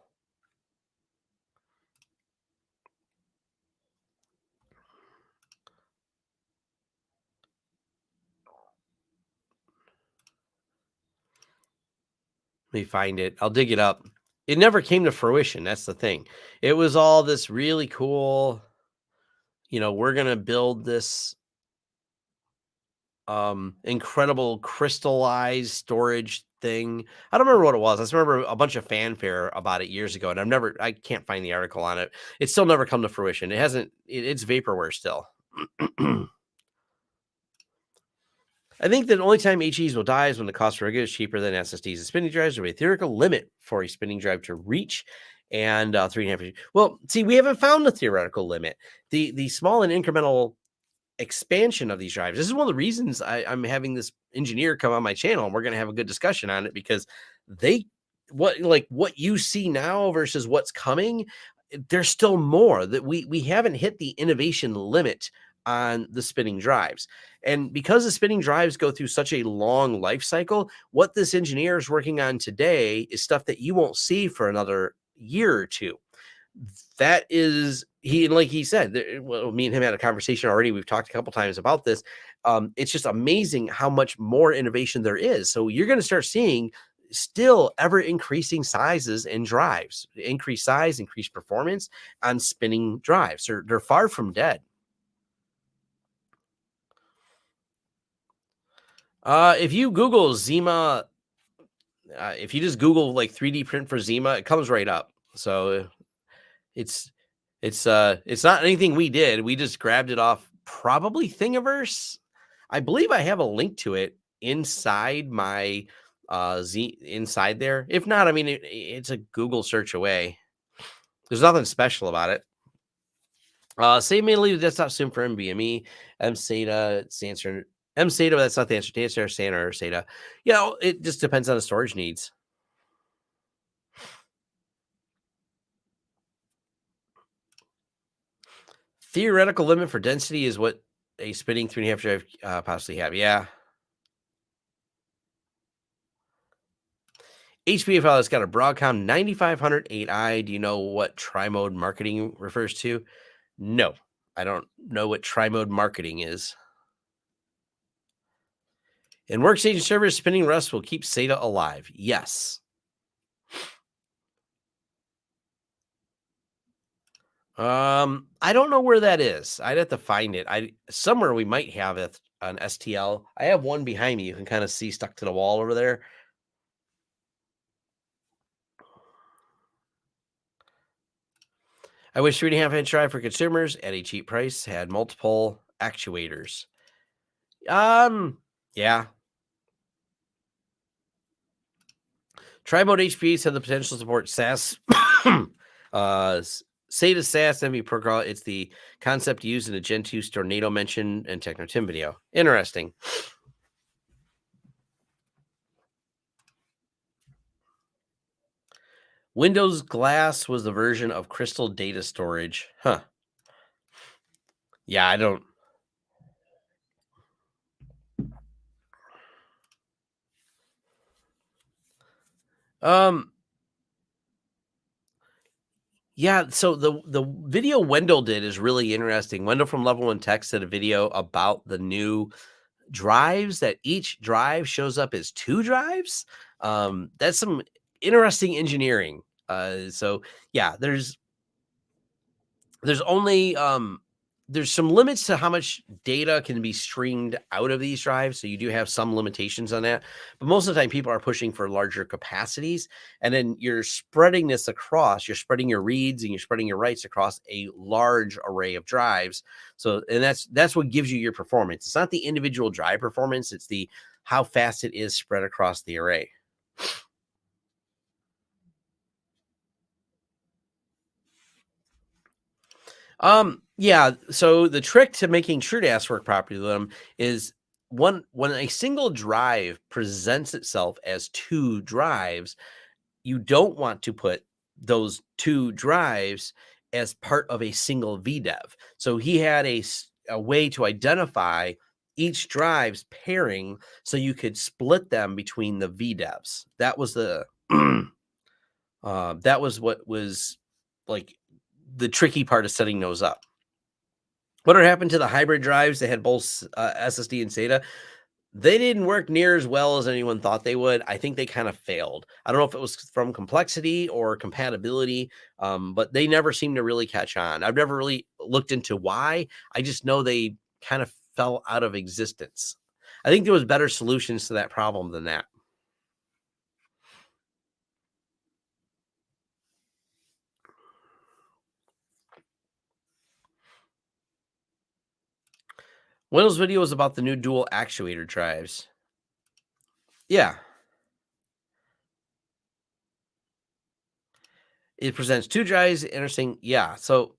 Speaker 1: Let me find it. I'll dig it up. It never came to fruition. That's the thing. It was all this really cool, we're going to build this incredible crystallized storage thing. I don't remember what it was. I just remember a bunch of fanfare about it years ago, and I can't find the article on it. It's still never come to fruition. It's vaporware still. I think the only time HEs will die is when the cost per regular is cheaper than SSDs and spinning drives. There's a theoretical limit for a spinning drive to reach, and 3.5. Well, see, we haven't found the theoretical limit. The small and incremental expansion of these drives. This is one of the reasons I'm having this engineer come on my channel, and we're going to have a good discussion on it, because what you see now versus what's coming, there's still more that we haven't hit the innovation limit on the spinning drives. And because the spinning drives go through such a long life cycle, what this engineer is working on today is stuff that you won't see for another year or two. That is, like he said, me and him had a conversation already. We've talked a couple times about this. It's just amazing how much more innovation there is. So you're going to start seeing still ever increasing sizes and drives, increased size, increased performance on spinning drives. They're far from dead. If you Google Zima, if you just Google like 3D print for Zima, it comes right up. So it's not anything we did. We just grabbed it off probably Thingiverse. I believe I have a link to it inside my inside there. If not, I mean, it's a Google search away. There's nothing special about it. Save me to leave the desktop soon for NVMe. MSATA stands for MSATA, but that's not the answer. The answer is SATA or SATA. It just depends on the storage needs. Theoretical limit for density is what a spinning 3.5 drive possibly have. Yeah. HBA file has got a Broadcom 9500 8i. Do you know what tri-mode marketing refers to? No, I don't know what tri-mode marketing is. In workstation servers, spinning Rust will keep SATA alive. Yes. I don't know where that is. I'd have to find it. Somewhere we might have it on STL. I have one behind me. You can kind of see stuck to the wall over there. I wish 3.5-inch drive for consumers at a cheap price had multiple actuators. Yeah. Tri-mode HPs have the potential to support SAS, SATA SAS NV protocol. It's the concept used in the Gen 2 Tornado mention and Techno-Tim video. Interesting. Windows Glass was the version of Crystal data storage. Huh. Yeah, I don't. Yeah, so the video Wendell did is really interesting. Wendell from Level 1 Tech did a video about the new drives, that each drive shows up as 2 drives. That's some interesting engineering. So yeah, there's only there's some limits to how much data can be streamed out of these drives. So you do have some limitations on that, but most of the time people are pushing for larger capacities, and then you're spreading this across, you're spreading your reads and you're spreading your writes across a large array of drives. So, and that's what gives you your performance. It's not the individual drive performance, it's the how fast it is spread across the array. Yeah. So the trick to making TrueDAS work properly with them is when a single drive presents itself as two drives, you don't want to put those two drives as part of a single VDEV. So he had a way to identify each drive's pairing so you could split them between the VDEVs. That was the that was what was like the tricky part of setting those up. What happened to the hybrid drives that had both SSD and SATA? They didn't work near as well as anyone thought they would. I think they kind of failed. I don't know if it was from complexity or compatibility, but they never seemed to really catch on. I've never really looked into why. I just know they kind of fell out of existence. I think there was better solutions to that problem than that. Windows video was about the new dual actuator drives. Yeah. It presents two drives, interesting. Yeah. So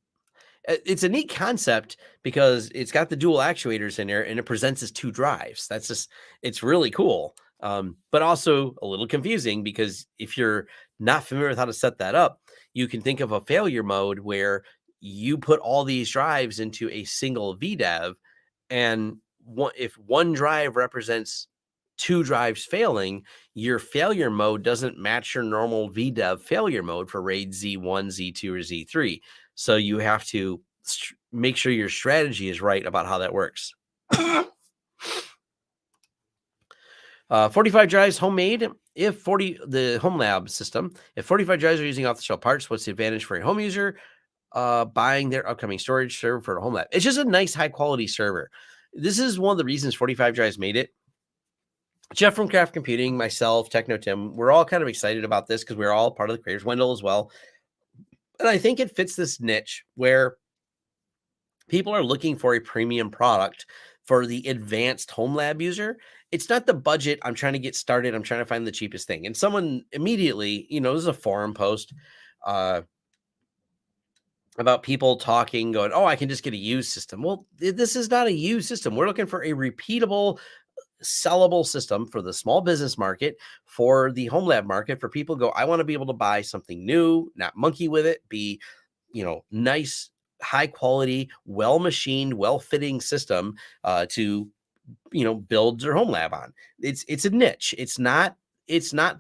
Speaker 1: it's a neat concept because it's got the dual actuators in there and it presents as two drives. That's just, it's really cool. But also a little confusing because if you're not familiar with how to set that up, you can think of a failure mode where you put all these drives into a single VDEV, and if one drive represents two drives failing, your failure mode doesn't match your normal VDEV failure mode for RAID Z1, Z2, or Z3. So you have to make sure your strategy is right about how that works. 45 drives homemade. If the home lab system, if 45 drives are using off-the-shelf parts, what's the advantage for a home user buying their upcoming storage server for a home lab? It's just a nice high quality server. This is one of the reasons 45 drives made it. Jeff from Craft Computing, myself, Techno Tim, we're all kind of excited about this because we're all part of the creators window as well. And I think it fits this niche where people are looking for a premium product for the advanced home lab user. It's not the budget. I'm trying to get started. I'm trying to find the cheapest thing. And someone immediately, this is a forum post about people talking, going, oh, I can just get a used system. Well, this is not a used system. We're looking for a repeatable, sellable system for the small business market, for the home lab market, for people go, I want to be able to buy something new, not monkey with it, be, nice, high quality, well machined, well fitting system to, build their home lab on. It's a niche. It's not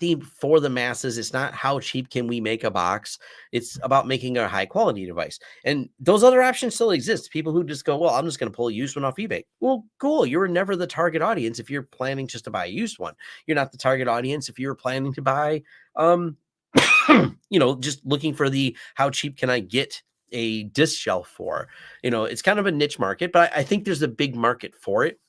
Speaker 1: the for the masses. It's not how cheap can we make a box. It's about making a high quality device. And those other options still exist. People who just go, well, I'm just going to pull a used one off eBay. Well, cool. You were never the target audience if you're planning just to buy a used one. You're not the target audience if you're planning to buy, just looking for the how cheap can I get a disc shelf for. It's kind of a niche market, but I think there's a big market for it.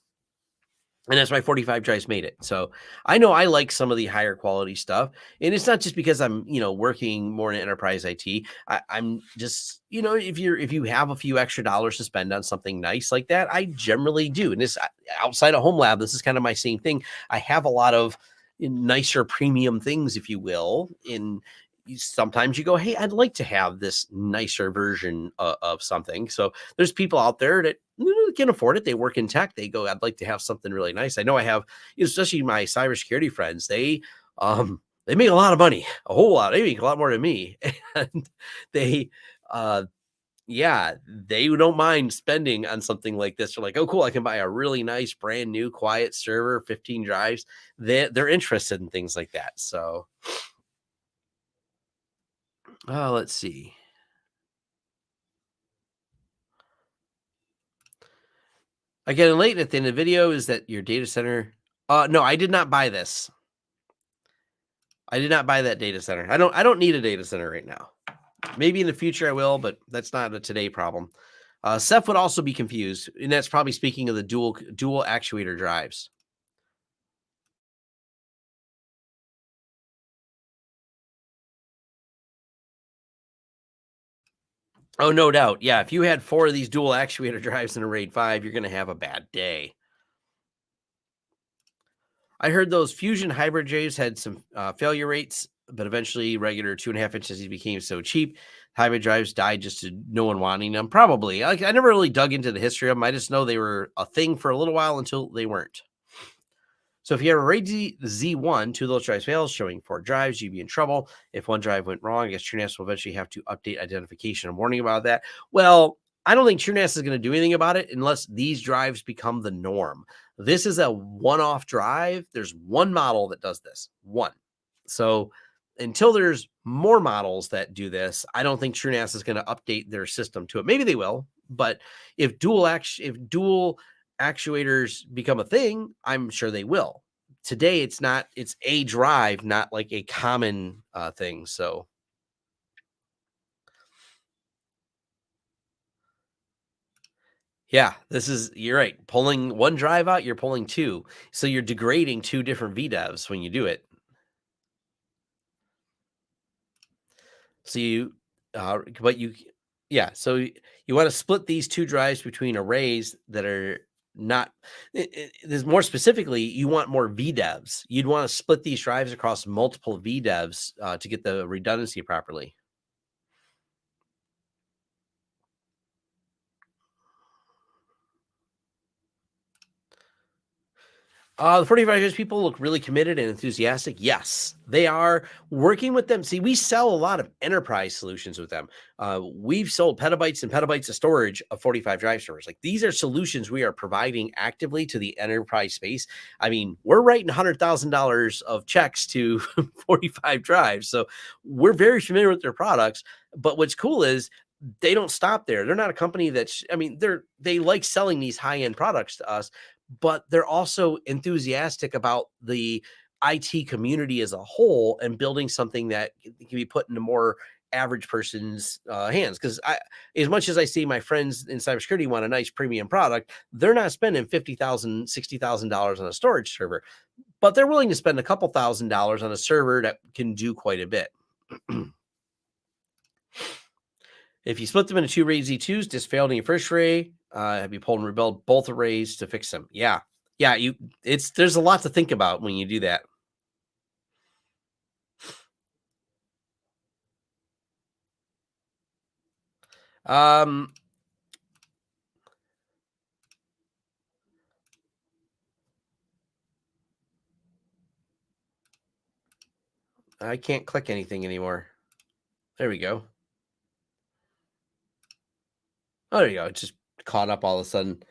Speaker 1: And that's why 45 drives made it. So I know I like some of the higher quality stuff. And it's not just because I'm, working more in enterprise IT. I'm just, if you have a few extra dollars to spend on something nice like that, I generally do. And this outside of home lab, this is kind of my same thing. I have a lot of nicer premium things, if you will, sometimes you go, hey, I'd like to have this nicer version of something. So there's people out there that can afford it. They work in tech. They go, I'd like to have something really nice. I know I have, especially my cybersecurity friends. They make a lot of money, a whole lot. They make a lot more than me, and they don't mind spending on something like this. They're like, oh, cool, I can buy a really nice, brand new, quiet server, 15 drives. They're interested in things like that. So. Let's see. Again, late at the end of the video, is that your data center? No, I did not buy this. I did not buy that data center. I don't need a data center right now. Maybe in the future I will, but that's not a today problem. Seth would also be confused, and that's probably speaking of the dual actuator drives. Oh, no doubt. Yeah, if you had 4 of these dual actuator drives in a RAID 5, you're going to have a bad day. I heard those Fusion hybrid drives had some failure rates, but eventually regular 2.5 inches became so cheap. Hybrid drives died just to no one wanting them. Probably. I never really dug into the history of them. I just know they were a thing for a little while until they weren't. So if you have a RAID Z1, two of those drives fails, showing 4 drives, you'd be in trouble. If one drive went wrong, I guess TrueNAS will eventually have to update identification and warning about that. Well, I don't think TrueNAS is going to do anything about it unless these drives become the norm. This is a one-off drive. There's one model that does this. One. So until there's more models that do this, I don't think TrueNAS is going to update their system to it. Maybe they will, but if dual actuators become a thing, I'm sure they will. Today, it's not. It's a drive, not like a common thing. So, yeah, you're right. Pulling one drive out, you're pulling two. So you're degrading two different VDEVs when you do it. So so you want to split these two drives between arrays that are not, there's more specifically, you want more VDEVs. You'd want to split these drives across multiple VDEVs to get the redundancy properly. The 45 years people look really committed and enthusiastic. Yes, they are working with them. See, we sell a lot of enterprise solutions with them. We've sold petabytes and petabytes of storage of 45 drive servers. Like these are solutions we are providing actively to the enterprise space. I mean, we're writing $100,000 of checks to 45 drives. So we're very familiar with their products. But what's cool is they don't stop there. They're not a company that's, they like selling these high-end products to us, but they're also enthusiastic about the IT community as a whole and building something that can be put into more average person's hands. Because as much as I see my friends in cybersecurity want a nice premium product, they're not spending $50,000, $60,000 on a storage server, but they're willing to spend a couple $1,000s on a server that can do quite a bit. If you split them into two RAID Z2s, just failed in your first array, have you pulled and rebuilt both arrays to fix them? Yeah. There's a lot to think about when you do that. I can't click anything anymore. There we go. Oh, there you go. It just caught up all of a sudden.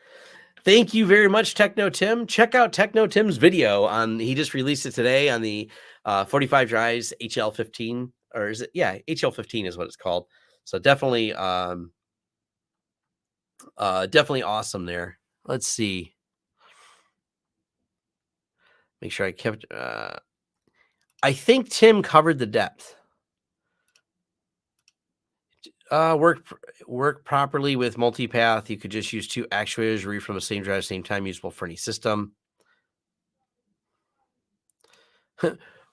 Speaker 1: Thank you very much, Techno Tim. Check out Techno Tim's video he just released it today on the 45 drives HL15, or is it? Yeah, HL15 is what it's called. So definitely, definitely awesome there. Let's see. Make sure I kept. I think Tim covered the depth. Work properly with multipath. You could just use two actuators, read from the same drive at the same time, usable for any system.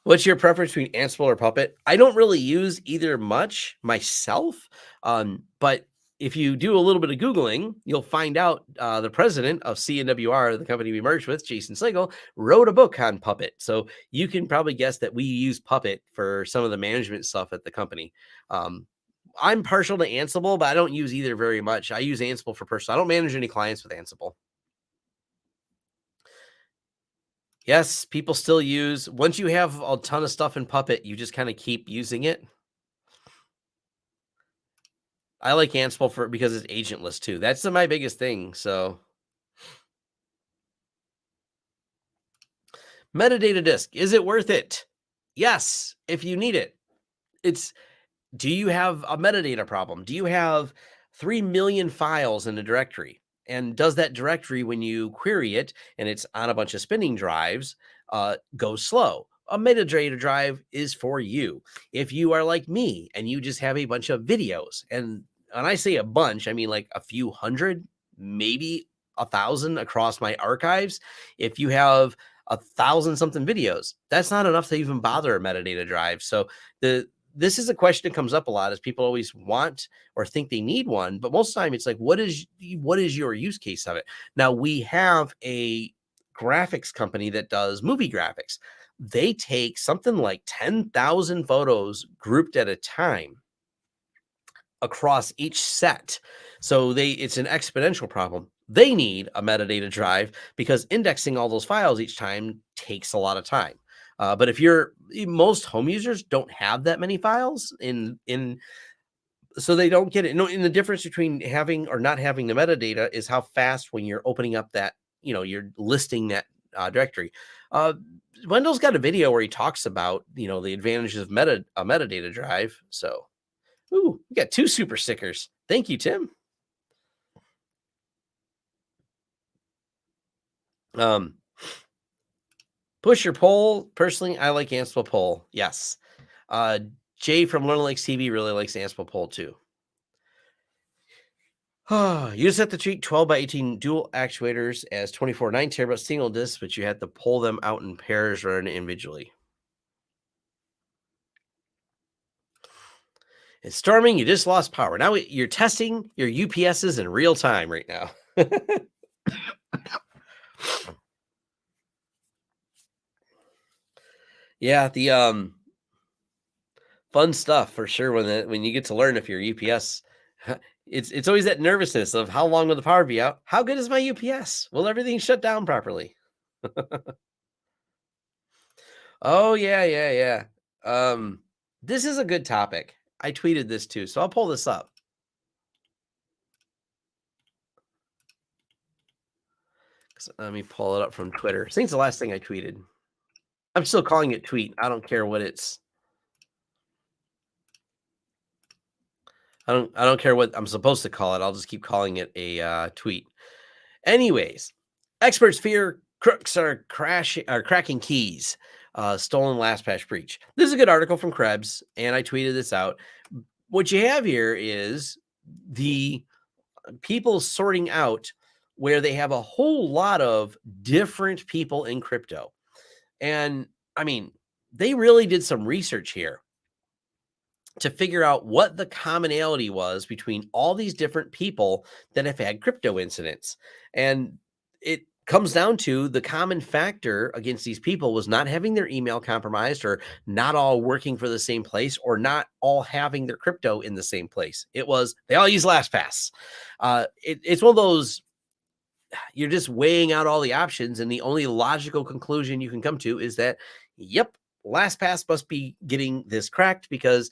Speaker 1: What's your preference between Ansible or Puppet? I don't really use either much myself, but if you do a little bit of Googling, you'll find out the president of CNWR, the company we merged with, Jason Slagle, wrote a book on Puppet. So you can probably guess that we use Puppet for some of the management stuff at the company. I'm partial to Ansible, but I don't use either very much. I use Ansible for personal. I don't manage any clients with Ansible. Yes, people still use, once you have a ton of stuff in Puppet, you just kind of keep using it. I like Ansible because it's agentless too. That's my biggest thing. So metadata disk, is it worth it? Yes, if you need it. Do you have a metadata problem? Do you have 3 million files in a directory? And does that directory, when you query it and it's on a bunch of spinning drives, go slow? A metadata drive is for you. If you are like me and you just have a bunch of videos, and when I say a bunch, I mean like a few hundred, maybe 1,000 across my archives. If you have 1,000 something videos, that's not enough to even bother a metadata drive. So this is a question that comes up a lot, is people always want or think they need one, but most of the time it's like, what is your use case of it? Now we have a graphics company that does movie graphics. They take something like 10,000 photos grouped at a time across each set. So it's an exponential problem. they need a metadata drive because indexing all those files each time takes a lot of time. But if most home users don't have that many files so they don't get it. No, and the difference between having or not having the metadata is how fast when you're opening up that, you're listing that directory. Uh, Wendell's got a video where he talks about, the advantages of a metadata drive. So, ooh, we got 2 super stickers. Thank you, Tim. Push your poll. Personally, I like Ansible poll. Yes. Jay from Learn Lakes TV really likes Ansible poll too. You just have to treat 12 by 18 dual actuators as 24 9 terabyte single discs, but you have to pull them out in pairs rather than individually. It's storming. You just lost power. Now you're testing your UPSs in real time right now. Yeah, the fun stuff for sure when you get to learn if your UPS. It's always that nervousness of how long will the power be out? How good is my UPS? Will everything shut down properly? Oh yeah. This is a good topic. I tweeted this too, so I'll pull this up. Let me pull it up from Twitter. I think it's the last thing I tweeted. I'm still calling it tweet. I don't care what it's. I don't care what I'm supposed to call it. I'll just keep calling it a tweet. Anyways, experts fear crooks are cracking keys. Stolen LastPass breach. This is a good article from Krebs, and I tweeted this out. What you have here is the people sorting out where they have a whole lot of different people in crypto. And I mean, they really did some research here to figure out what the commonality was between all these different people that have had crypto incidents. And it comes down to the common factor against these people was not having their email compromised, or not all working for the same place, or not all having their crypto in the same place. It was they all use LastPass. It's one of those, you're just weighing out all the options, and the only logical conclusion you can come to is that, yep, LastPass must be getting this cracked because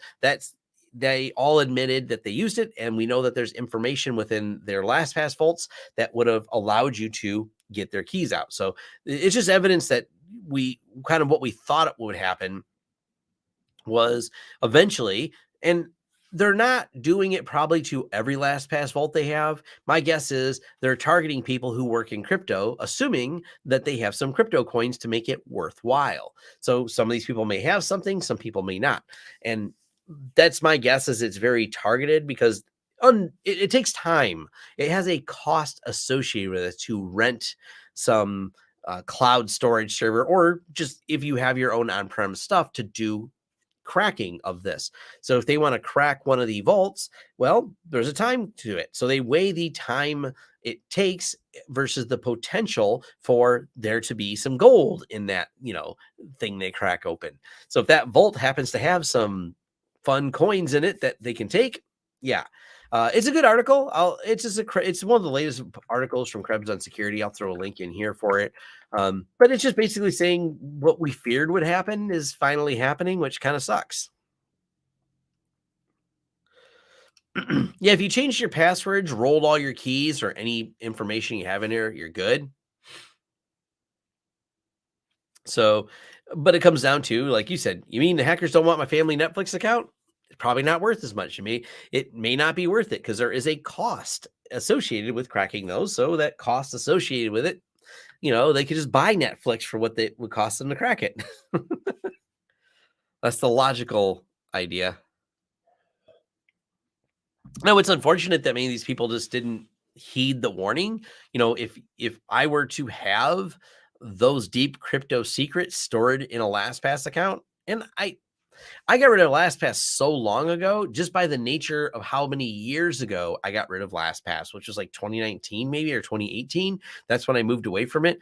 Speaker 1: they all admitted that they used it, and we know that there's information within their LastPass vaults that would have allowed you to get their keys out. So it's just evidence that what we thought it would happen was eventually, and they're not doing it probably to every LastPass vault they have. My guess is they're targeting people who work in crypto, assuming that they have some crypto coins to make it worthwhile. So some of these people may have something, some people may not. And that's my guess, is it's very targeted because it takes time. It has a cost associated with it to rent some cloud storage server, or just if you have your own on-prem stuff to do cracking of this. So if they want to crack one of the vaults, well, there's a time to it. So they weigh the time it takes versus the potential for there to be some gold in that, thing they crack open. So if that vault happens to have some fun coins in it that they can take, yeah. It's a good article. It's one of the latest articles from Krebs on security. I'll throw a link in here for it. But it's just basically saying what we feared would happen is finally happening, which kind of sucks. Yeah, if you changed your passwords, rolled all your keys, or any information you have in here, you're good. So, but it comes down to, like you said, you mean the hackers don't want my family Netflix account? It's probably not worth as much. It may not be worth it because there is a cost associated with cracking those. So that cost associated with it, they could just buy Netflix for what it would cost them to crack it. That's the logical idea. Now, it's unfortunate that many of these people just didn't heed the warning. If I were to have those deep crypto secrets stored in a LastPass account, and I got rid of LastPass so long ago, just by the nature of how many years ago I got rid of LastPass, which was like 2019 maybe, or 2018. That's when I moved away from it.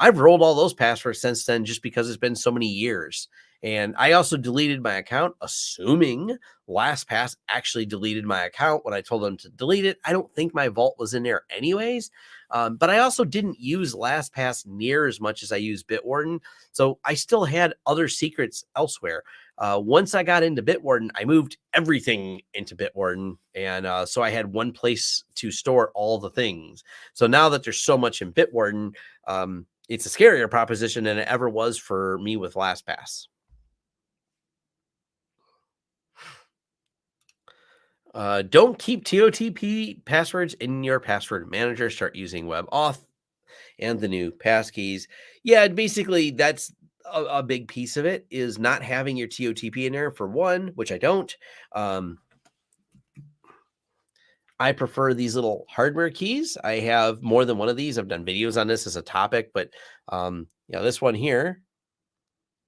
Speaker 1: I've rolled all those passwords since then just because it's been so many years. And I also deleted my account, assuming LastPass actually deleted my account when I told them to delete it. I don't think my vault was in there anyways. But I also didn't use LastPass near as much as I use Bitwarden. So I still had other secrets elsewhere. Once I got into Bitwarden, I moved everything into Bitwarden. And so I had one place to store all the things. So now that there's so much in Bitwarden, it's a scarier proposition than it ever was for me with LastPass. Don't keep TOTP passwords in your password manager. Start using WebAuth and the new passkeys. Yeah, basically that's a big piece of it, is not having your TOTP in there for one, which I don't. I prefer these little hardware keys. I have more than one of these. I've done videos on this as a topic, but this one here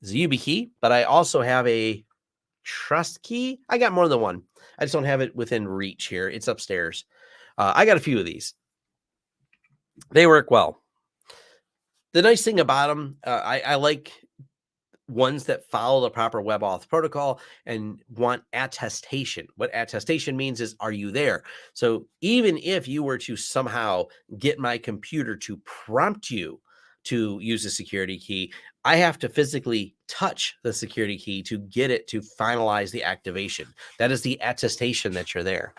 Speaker 1: is a YubiKey, but I also have a trust key. I got more than one. I just don't have it within reach here. It's upstairs. I got a few of these. They work well. The nice thing about them, I like ones that follow the proper WebAuth protocol and want attestation. What attestation means is, are you there? So even if you were to somehow get my computer to prompt you to use a security key, I have to physically touch the security key to get it to finalize the activation. That is the attestation that you're there.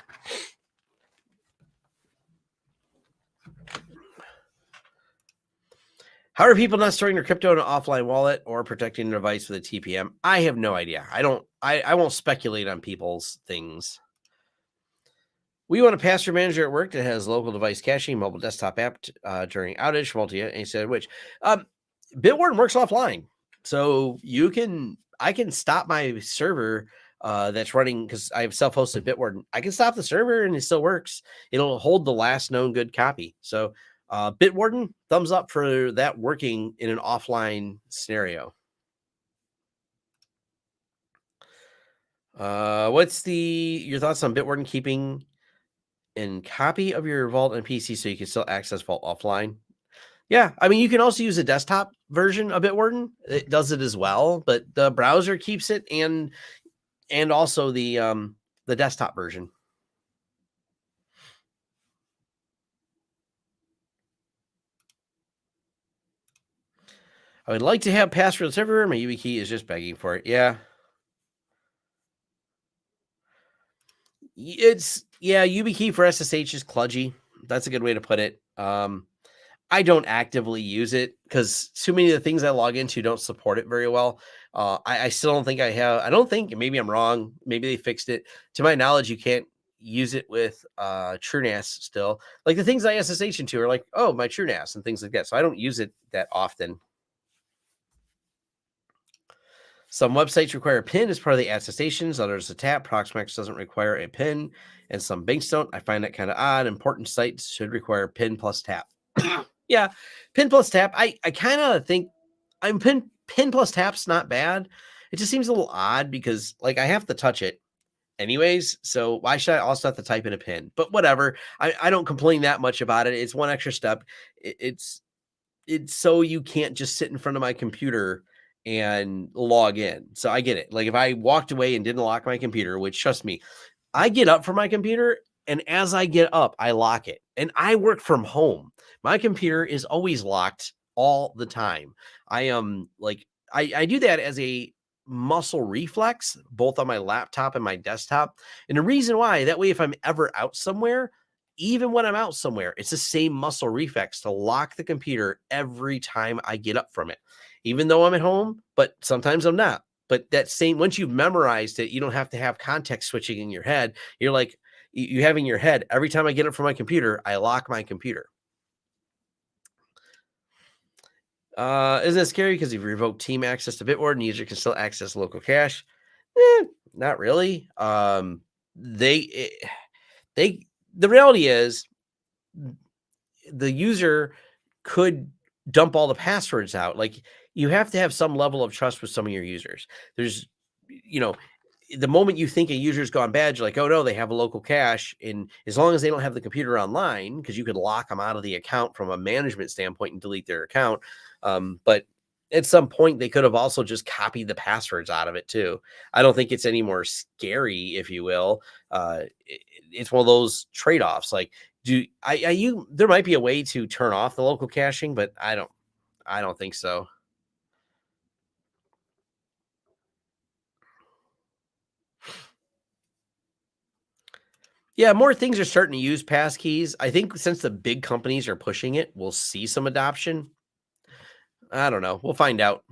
Speaker 1: How are people not storing their crypto in an offline wallet or protecting their device with a TPM? I have no idea. I won't speculate on people's things. We want a password manager at work that has local device caching, mobile desktop app during outage, and he said which. Bitwarden works offline. So I can stop my server that's running, because I have self-hosted Bitwarden. I can stop the server and it still works. It'll hold the last known good copy. So Bitwarden, thumbs up for that working in an offline scenario. What's your thoughts on Bitwarden keeping a copy of your vault and PC so you can still access vault offline? Yeah, I mean, you can also use a desktop version of Bitwarden. It does it as well, but the browser keeps it, and also the desktop version. I would like to have passwords everywhere. My YubiKey is just begging for it. Yeah. YubiKey for SSH is kludgy. That's a good way to put it. I don't actively use it because too many of the things I log into don't support it very well. I still don't think I have. I don't think, maybe I'm wrong. Maybe they fixed it. To my knowledge, you can't use it with TrueNAS still. Like the things I SSH into are like, oh, my TrueNAS and things like that. So I don't use it that often. Some websites require a PIN as part of the attestations. Others a tap. Proxmox doesn't require a PIN, and some banks don't. I find that kind of odd. Important sites should require PIN plus tap. Yeah, PIN plus tap. I kind of think PIN plus tap's not bad. It just seems a little odd because like I have to touch it anyways. So why should I also have to type in a PIN? But whatever. I don't complain that much about it. It's one extra step. It's so you can't just sit in front of my computer and log in. So I get it. Like if I walked away and didn't lock my computer, which trust me, I get up from my computer, and as I get up, I lock it. And I work from home. My computer is always locked all the time. I am I do that as a muscle reflex, both on my laptop and my desktop. And the reason why, that way, if I'm ever out somewhere, even when I'm out somewhere, it's the same muscle reflex to lock the computer every time I get up from it, even though I'm at home, but sometimes I'm not. But that same, once you've memorized it, you don't have to have context switching in your head. You're like, you have in your head, every time I get up from my computer, I lock my computer. Isn't it scary? Because if you revoke team access to Bitwarden, the user can still access local cache. Not really. The reality is the user could dump all the passwords out. Like you have to have some level of trust with some of your users. There's, the moment you think a user's gone bad, you're like, oh no, they have a local cache. And as long as they don't have the computer online, because you could lock them out of the account from a management standpoint and delete their account. But at some point, they could have also just copied the passwords out of it too. I don't think it's any more scary, if you will. It's one of those trade-offs. Like, there might be a way to turn off the local caching, but I don't think so. Yeah, more things are starting to use passkeys. I think since the big companies are pushing it, we'll see some adoption. I don't know. We'll find out.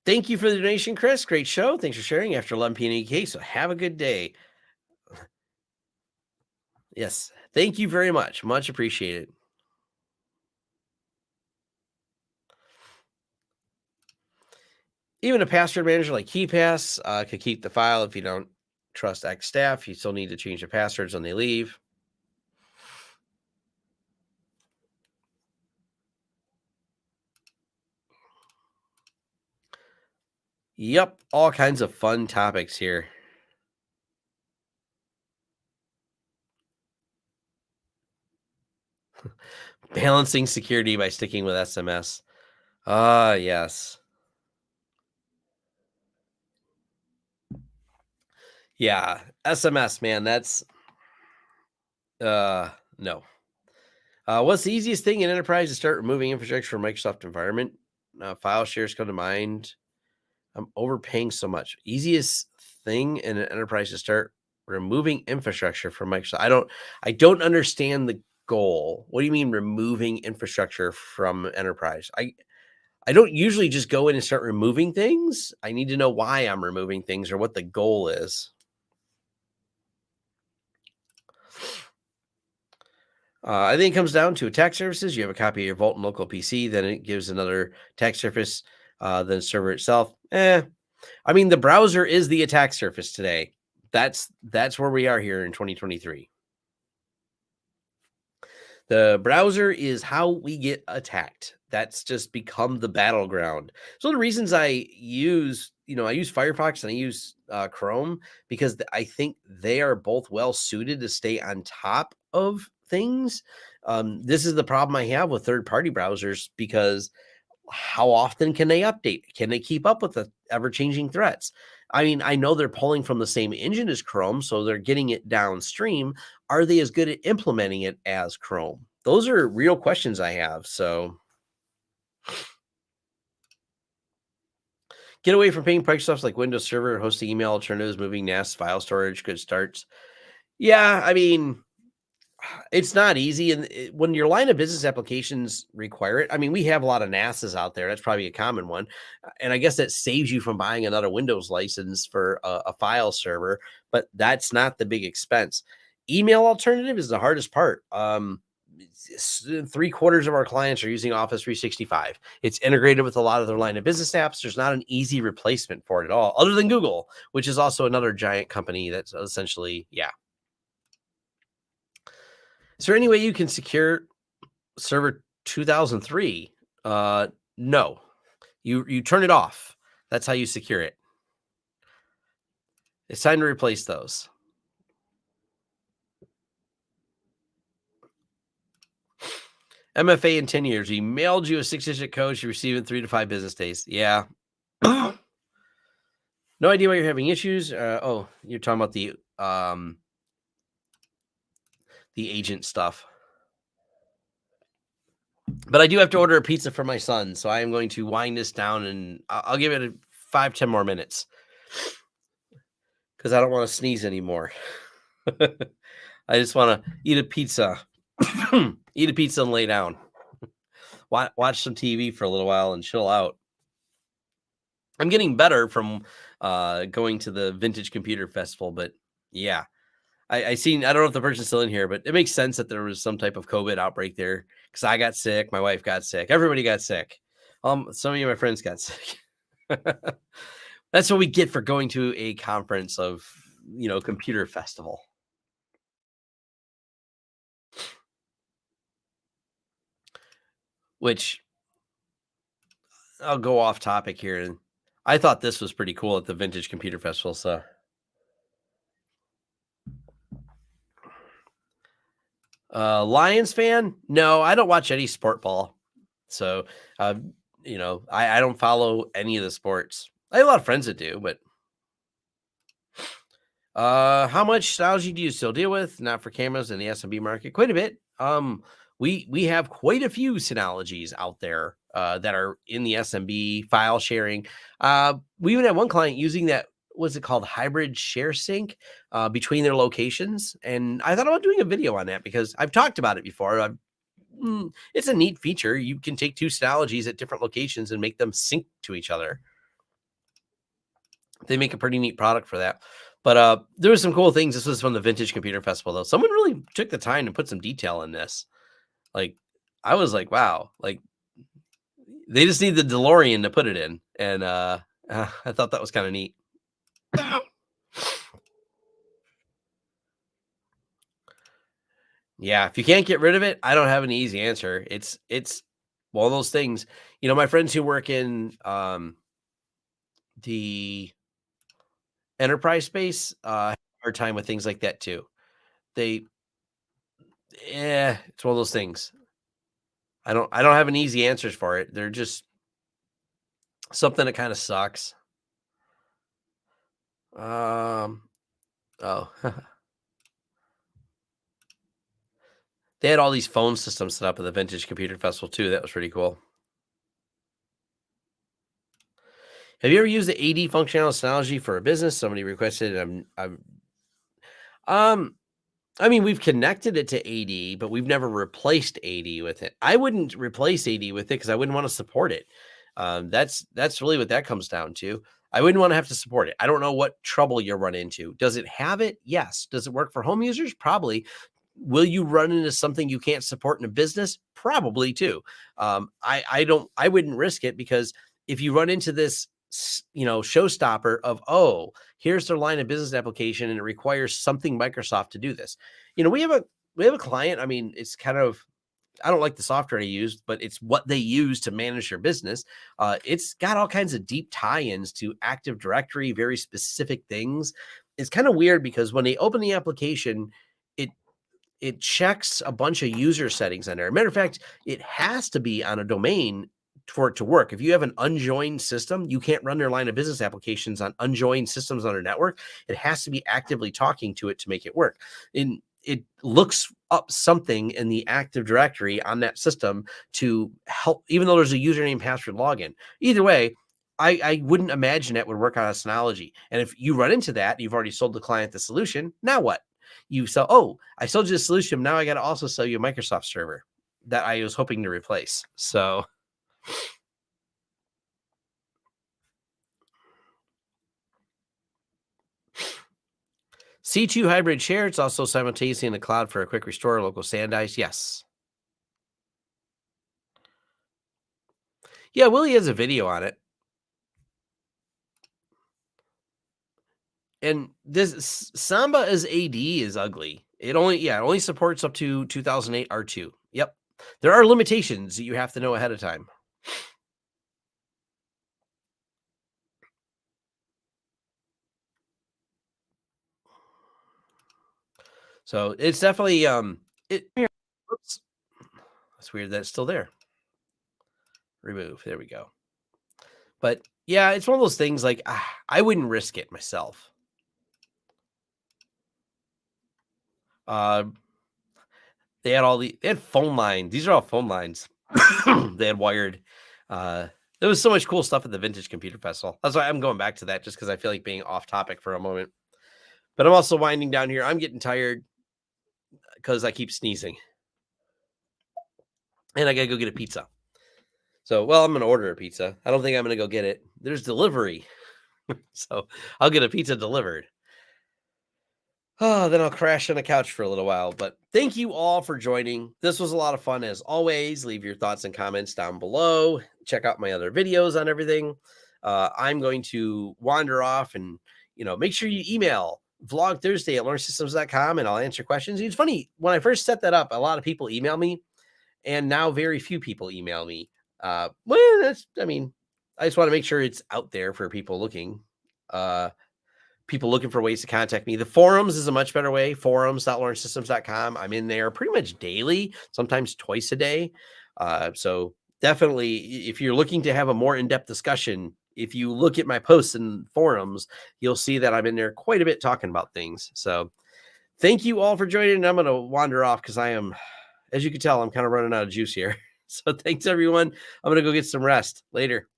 Speaker 1: Thank you for the donation, Chris. Great show. Thanks for sharing after 11 p.m. EK. So have a good day. Yes. Thank you very much. Much appreciated. Even a password manager like KeyPass could keep the file if you don't trust X staff. You still need to change the passwords when they leave. Yep. All kinds of fun topics here. Balancing security by sticking with SMS. Ah, yes. Yeah. SMS, man. That's no. What's the easiest thing in enterprise to start removing infrastructure from Microsoft environment? File shares come to mind. I'm overpaying so much. Easiest thing in an enterprise to start removing infrastructure from Microsoft. I don't understand the goal. What do you mean removing infrastructure from enterprise? I don't usually just go in and start removing things. I need to know why I'm removing things or what the goal is. I think it comes down to attack surfaces. You have a copy of your Vault and local PC, then it gives another attack surface, then the server itself. I mean, the browser is the attack surface today. That's where we are here in 2023. The browser is how we get attacked. That's just become the battleground. So the reasons I use Firefox and I use Chrome because I think they are both well suited to stay on top of things. This is the problem I have with third-party browsers because how often can they update? Can they keep up with the ever-changing threats? I mean, I know they're pulling from the same engine as Chrome, so they're getting it downstream. Are they as good at implementing it as Chrome? Those are real questions I have. So get away from paying price stuff like Windows Server, hosting email alternatives, moving NAS file storage, good starts. Yeah, I mean, it's not easy. And when your line of business applications require it, I mean, we have a lot of NASs out there. That's probably a common one. And I guess that saves you from buying another Windows license for a file server, but that's not the big expense. Email alternative is the hardest part. 3/4 of our clients are using Office 365. It's integrated with a lot of their line of business apps. There's not an easy replacement for it at all, other than Google, which is also another giant company that's essentially, yeah. Is there any way you can secure server 2003? No. You turn it off. That's how you secure it. It's time to replace those. MFA in 10 years. We mailed you a 6-digit code. You receive it in 3 to 5 business days. Yeah. No idea why you're having issues. You're talking about the agent stuff. But I do have to order a pizza for my son, so I am going to wind this down, and I'll give it 5-10 more minutes because I don't want to sneeze anymore. I just want to eat a pizza, eat a pizza and lay down, watch some TV for a little while and chill out. I'm getting better from going to the Vintage Computer Festival, but yeah, I don't know if the person's still in here, but it makes sense that there was some type of COVID outbreak there because I got sick, my wife got sick, everybody got sick. Some of my friends got sick. That's what we get for going to a conference of, computer festival. Which I'll go off topic here. And I thought this was pretty cool at the Vintage Computer Festival. So, Lions fan? No, I don't watch any sport ball. So, I don't follow any of the sports. I have a lot of friends that do, but how much nostalgia do you still deal with? Not for cameras in the SMB market, quite a bit. We have quite a few Synologies out there that are in the SMB file sharing. We even had one client using that. What's it called? Hybrid share sync between their locations, and I thought about doing a video on that because I've talked about it before. It's a neat feature. You can take two Synologies at different locations and make them sync to each other. They make a pretty neat product for that. But there was some cool things. This was from the Vintage Computer Festival, though. Someone really took the time to put some detail in this. Like, I was like, wow. Like, they just need the DeLorean to put it in. And I thought that was kind of neat. Yeah, if you can't get rid of it, I don't have an easy answer. It's one of those things. My friends who work in the enterprise space have a hard time with things like that too. It's one of those things. I don't have an easy answers for it. They're just something that kind of sucks. Oh. They had all these phone systems set up at the Vintage Computer Festival too. That was pretty cool. Have you ever used the AD functionality for a business? Somebody requested it. I mean, we've connected it to AD, but we've never replaced AD with it. I wouldn't replace AD with it because I wouldn't want to support it. That's really what that comes down to. I wouldn't want to have to support it. I don't know what trouble you'll run into. Does it have it? Yes. Does it work for home users? Probably. Will you run into something you can't support in a business? Probably too. I wouldn't risk it because if you run into this, showstopper of, here's their line of business application and it requires something Microsoft to do this. We have a client. I mean, it's kind of, I don't like the software they used, but it's what they use to manage their business. It's got all kinds of deep tie-ins to Active Directory, very specific things. It's kind of weird because when they open the application, it checks a bunch of user settings on there. Matter of fact, it has to be on a domain for it to work. If you have an unjoined system, you can't run their line of business applications on unjoined systems on a network. It has to be actively talking to it to make it work. It looks up something in the Active Directory on that system to help, even though there's a username, password, login. Either way, I wouldn't imagine that would work on a Synology. And if you run into that, you've already sold the client the solution. Now what? You sell, I sold you the solution. Now I got to also sell you a Microsoft server that I was hoping to replace. So C2 hybrid share. It's also simultaneously in the cloud for a quick restore, local SanDisk. Yes. Yeah, Willie has a video on it. And this Samba as AD is ugly. It only supports up to 2008 R2. Yep. There are limitations that you have to know ahead of time. So it's definitely oops. That's weird that it's still there. Remove. There we go. But yeah, it's one of those things like I wouldn't risk it myself. They had phone lines. These are all phone lines. They had wired. There was so much cool stuff at the Vintage Computer Festival. That's why I'm going back to that just because I feel like being off topic for a moment. But I'm also winding down here. I'm getting tired because I keep sneezing. And I got to go get a pizza. So, I'm going to order a pizza. I don't think I'm going to go get it. There's delivery. So I'll get a pizza delivered. Then I'll crash on the couch for a little while. But thank you all for joining. This was a lot of fun as always. Leave your thoughts and comments down below. Check out my other videos on everything. I'm going to wander off and, make sure you email vlogthursday@learnsystems.com and I'll answer questions. It's funny. When I first set that up, a lot of people email me and now very few people email me. I just want to make sure it's out there for people looking. People looking for ways to contact me. The forums is a much better way. Forums.lawrencesystems.com. I'm in there pretty much daily, sometimes twice a day. So definitely, if you're looking to have a more in-depth discussion, if you look at my posts and forums, you'll see that I'm in there quite a bit talking about things. So thank you all for joining. I'm going to wander off because I am, as you can tell, I'm kind of running out of juice here. So thanks, everyone. I'm going to go get some rest. Later.